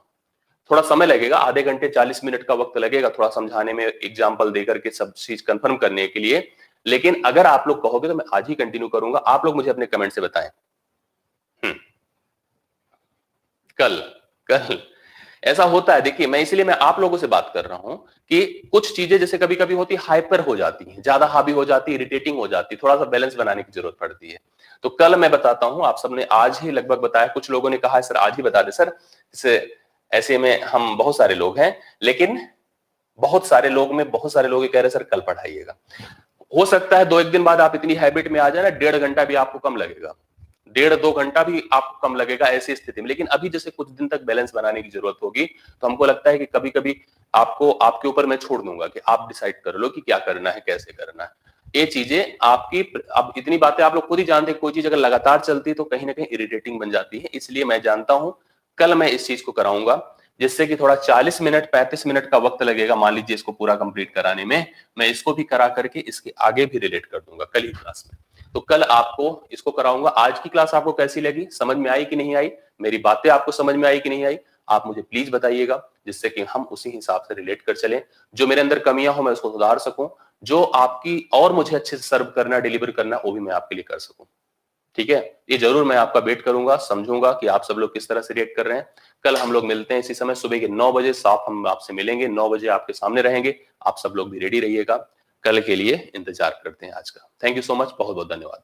थोड़ा समय लगेगा, आधे घंटे 40 मिनट का वक्त लगेगा थोड़ा समझाने में, एग्जाम्पल देकर के सब चीज कंफर्म करने के लिए। लेकिन अगर आप लोग कहोगे तो मैं आज ही कंटिन्यू करूंगा। आप लोग मुझे अपने कमेंट से बताएं। कल, कल ऐसा होता है। देखिए, मैं इसलिए मैं आप लोगों से बात कर रहा हूं कि कुछ चीजें जैसे कभी कभी होती हाइपर हो जाती हैं, ज्यादा हावी हो जाती है, इरिटेटिंग हो जाती है, थोड़ा सा बैलेंस बनाने की जरूरत पड़ती है। तो कल मैं बताता हूं, आप सबने आज ही लगभग बताया, कुछ लोगों ने कहा सर आज ही बता दे सर। जैसे ऐसे में हम बहुत सारे लोग हैं, लेकिन बहुत सारे लोग में बहुत सारे लोग ये कह रहे सर कल पढ़ाइएगा। हो सकता है 2-1 दिन बाद आप इतनी हैबिट में आ जाए ना, 1.5 घंटा भी आपको कम लगेगा, 1.5-2 घंटा भी आपको कम लगेगा ऐसी स्थिति में। लेकिन अभी जैसे कुछ दिन तक बैलेंस बनाने की जरूरत होगी, तो हमको लगता है कि कभी कभी आपको, आपके ऊपर मैं छोड़ दूंगा कि आप डिसाइड कर लो कि क्या करना है, कैसे करना है। ये चीजें आपकी, अब इतनी बातें आप लोग खुद ही जानते हैं, कोई चीज अगर लगातार चलती है तो कहीं ना कहीं इरिटेटिंग बन जाती है। इसलिए मैं जानता हूं कल मैं इस चीज को कराऊंगा, जिससे कि थोड़ा 40 मिनट 35 मिनट का वक्त लगेगा मान लीजिए इसको पूरा कंप्लीट कराने में, मैं इसको भी करा करके इसके आगे भी रिलेट कर दूंगा कल ही क्लास में। तो कल आपको इसको कराऊंगा। आज की क्लास आपको कैसी लगी, समझ में आई कि नहीं आई, मेरी बातें आपको समझ में आई कि नहीं आई, आप मुझे प्लीज बताइएगा, जिससे कि हम उसी हिसाब से रिलेट कर चलें। जो मेरे अंदर कमियां हो मैं उसको सुधार सकूं, जो आपकी और मुझे अच्छे से सर्व करना, डिलीवर करना, वो भी मैं आपके लिए कर सकूं। ठीक है, ये जरूर मैं आपका वेट करूंगा, समझूंगा कि आप सब लोग किस तरह से रिएक्ट कर रहे हैं। कल हम लोग मिलते हैं इसी समय सुबह के 9 बजे, साफ हम आपसे मिलेंगे, 9 बजे आपके सामने रहेंगे। आप सब लोग भी रेडी रहिएगा, कल के लिए इंतजार करते हैं आज का। थैंक यू सो मच, बहुत बहुत धन्यवाद।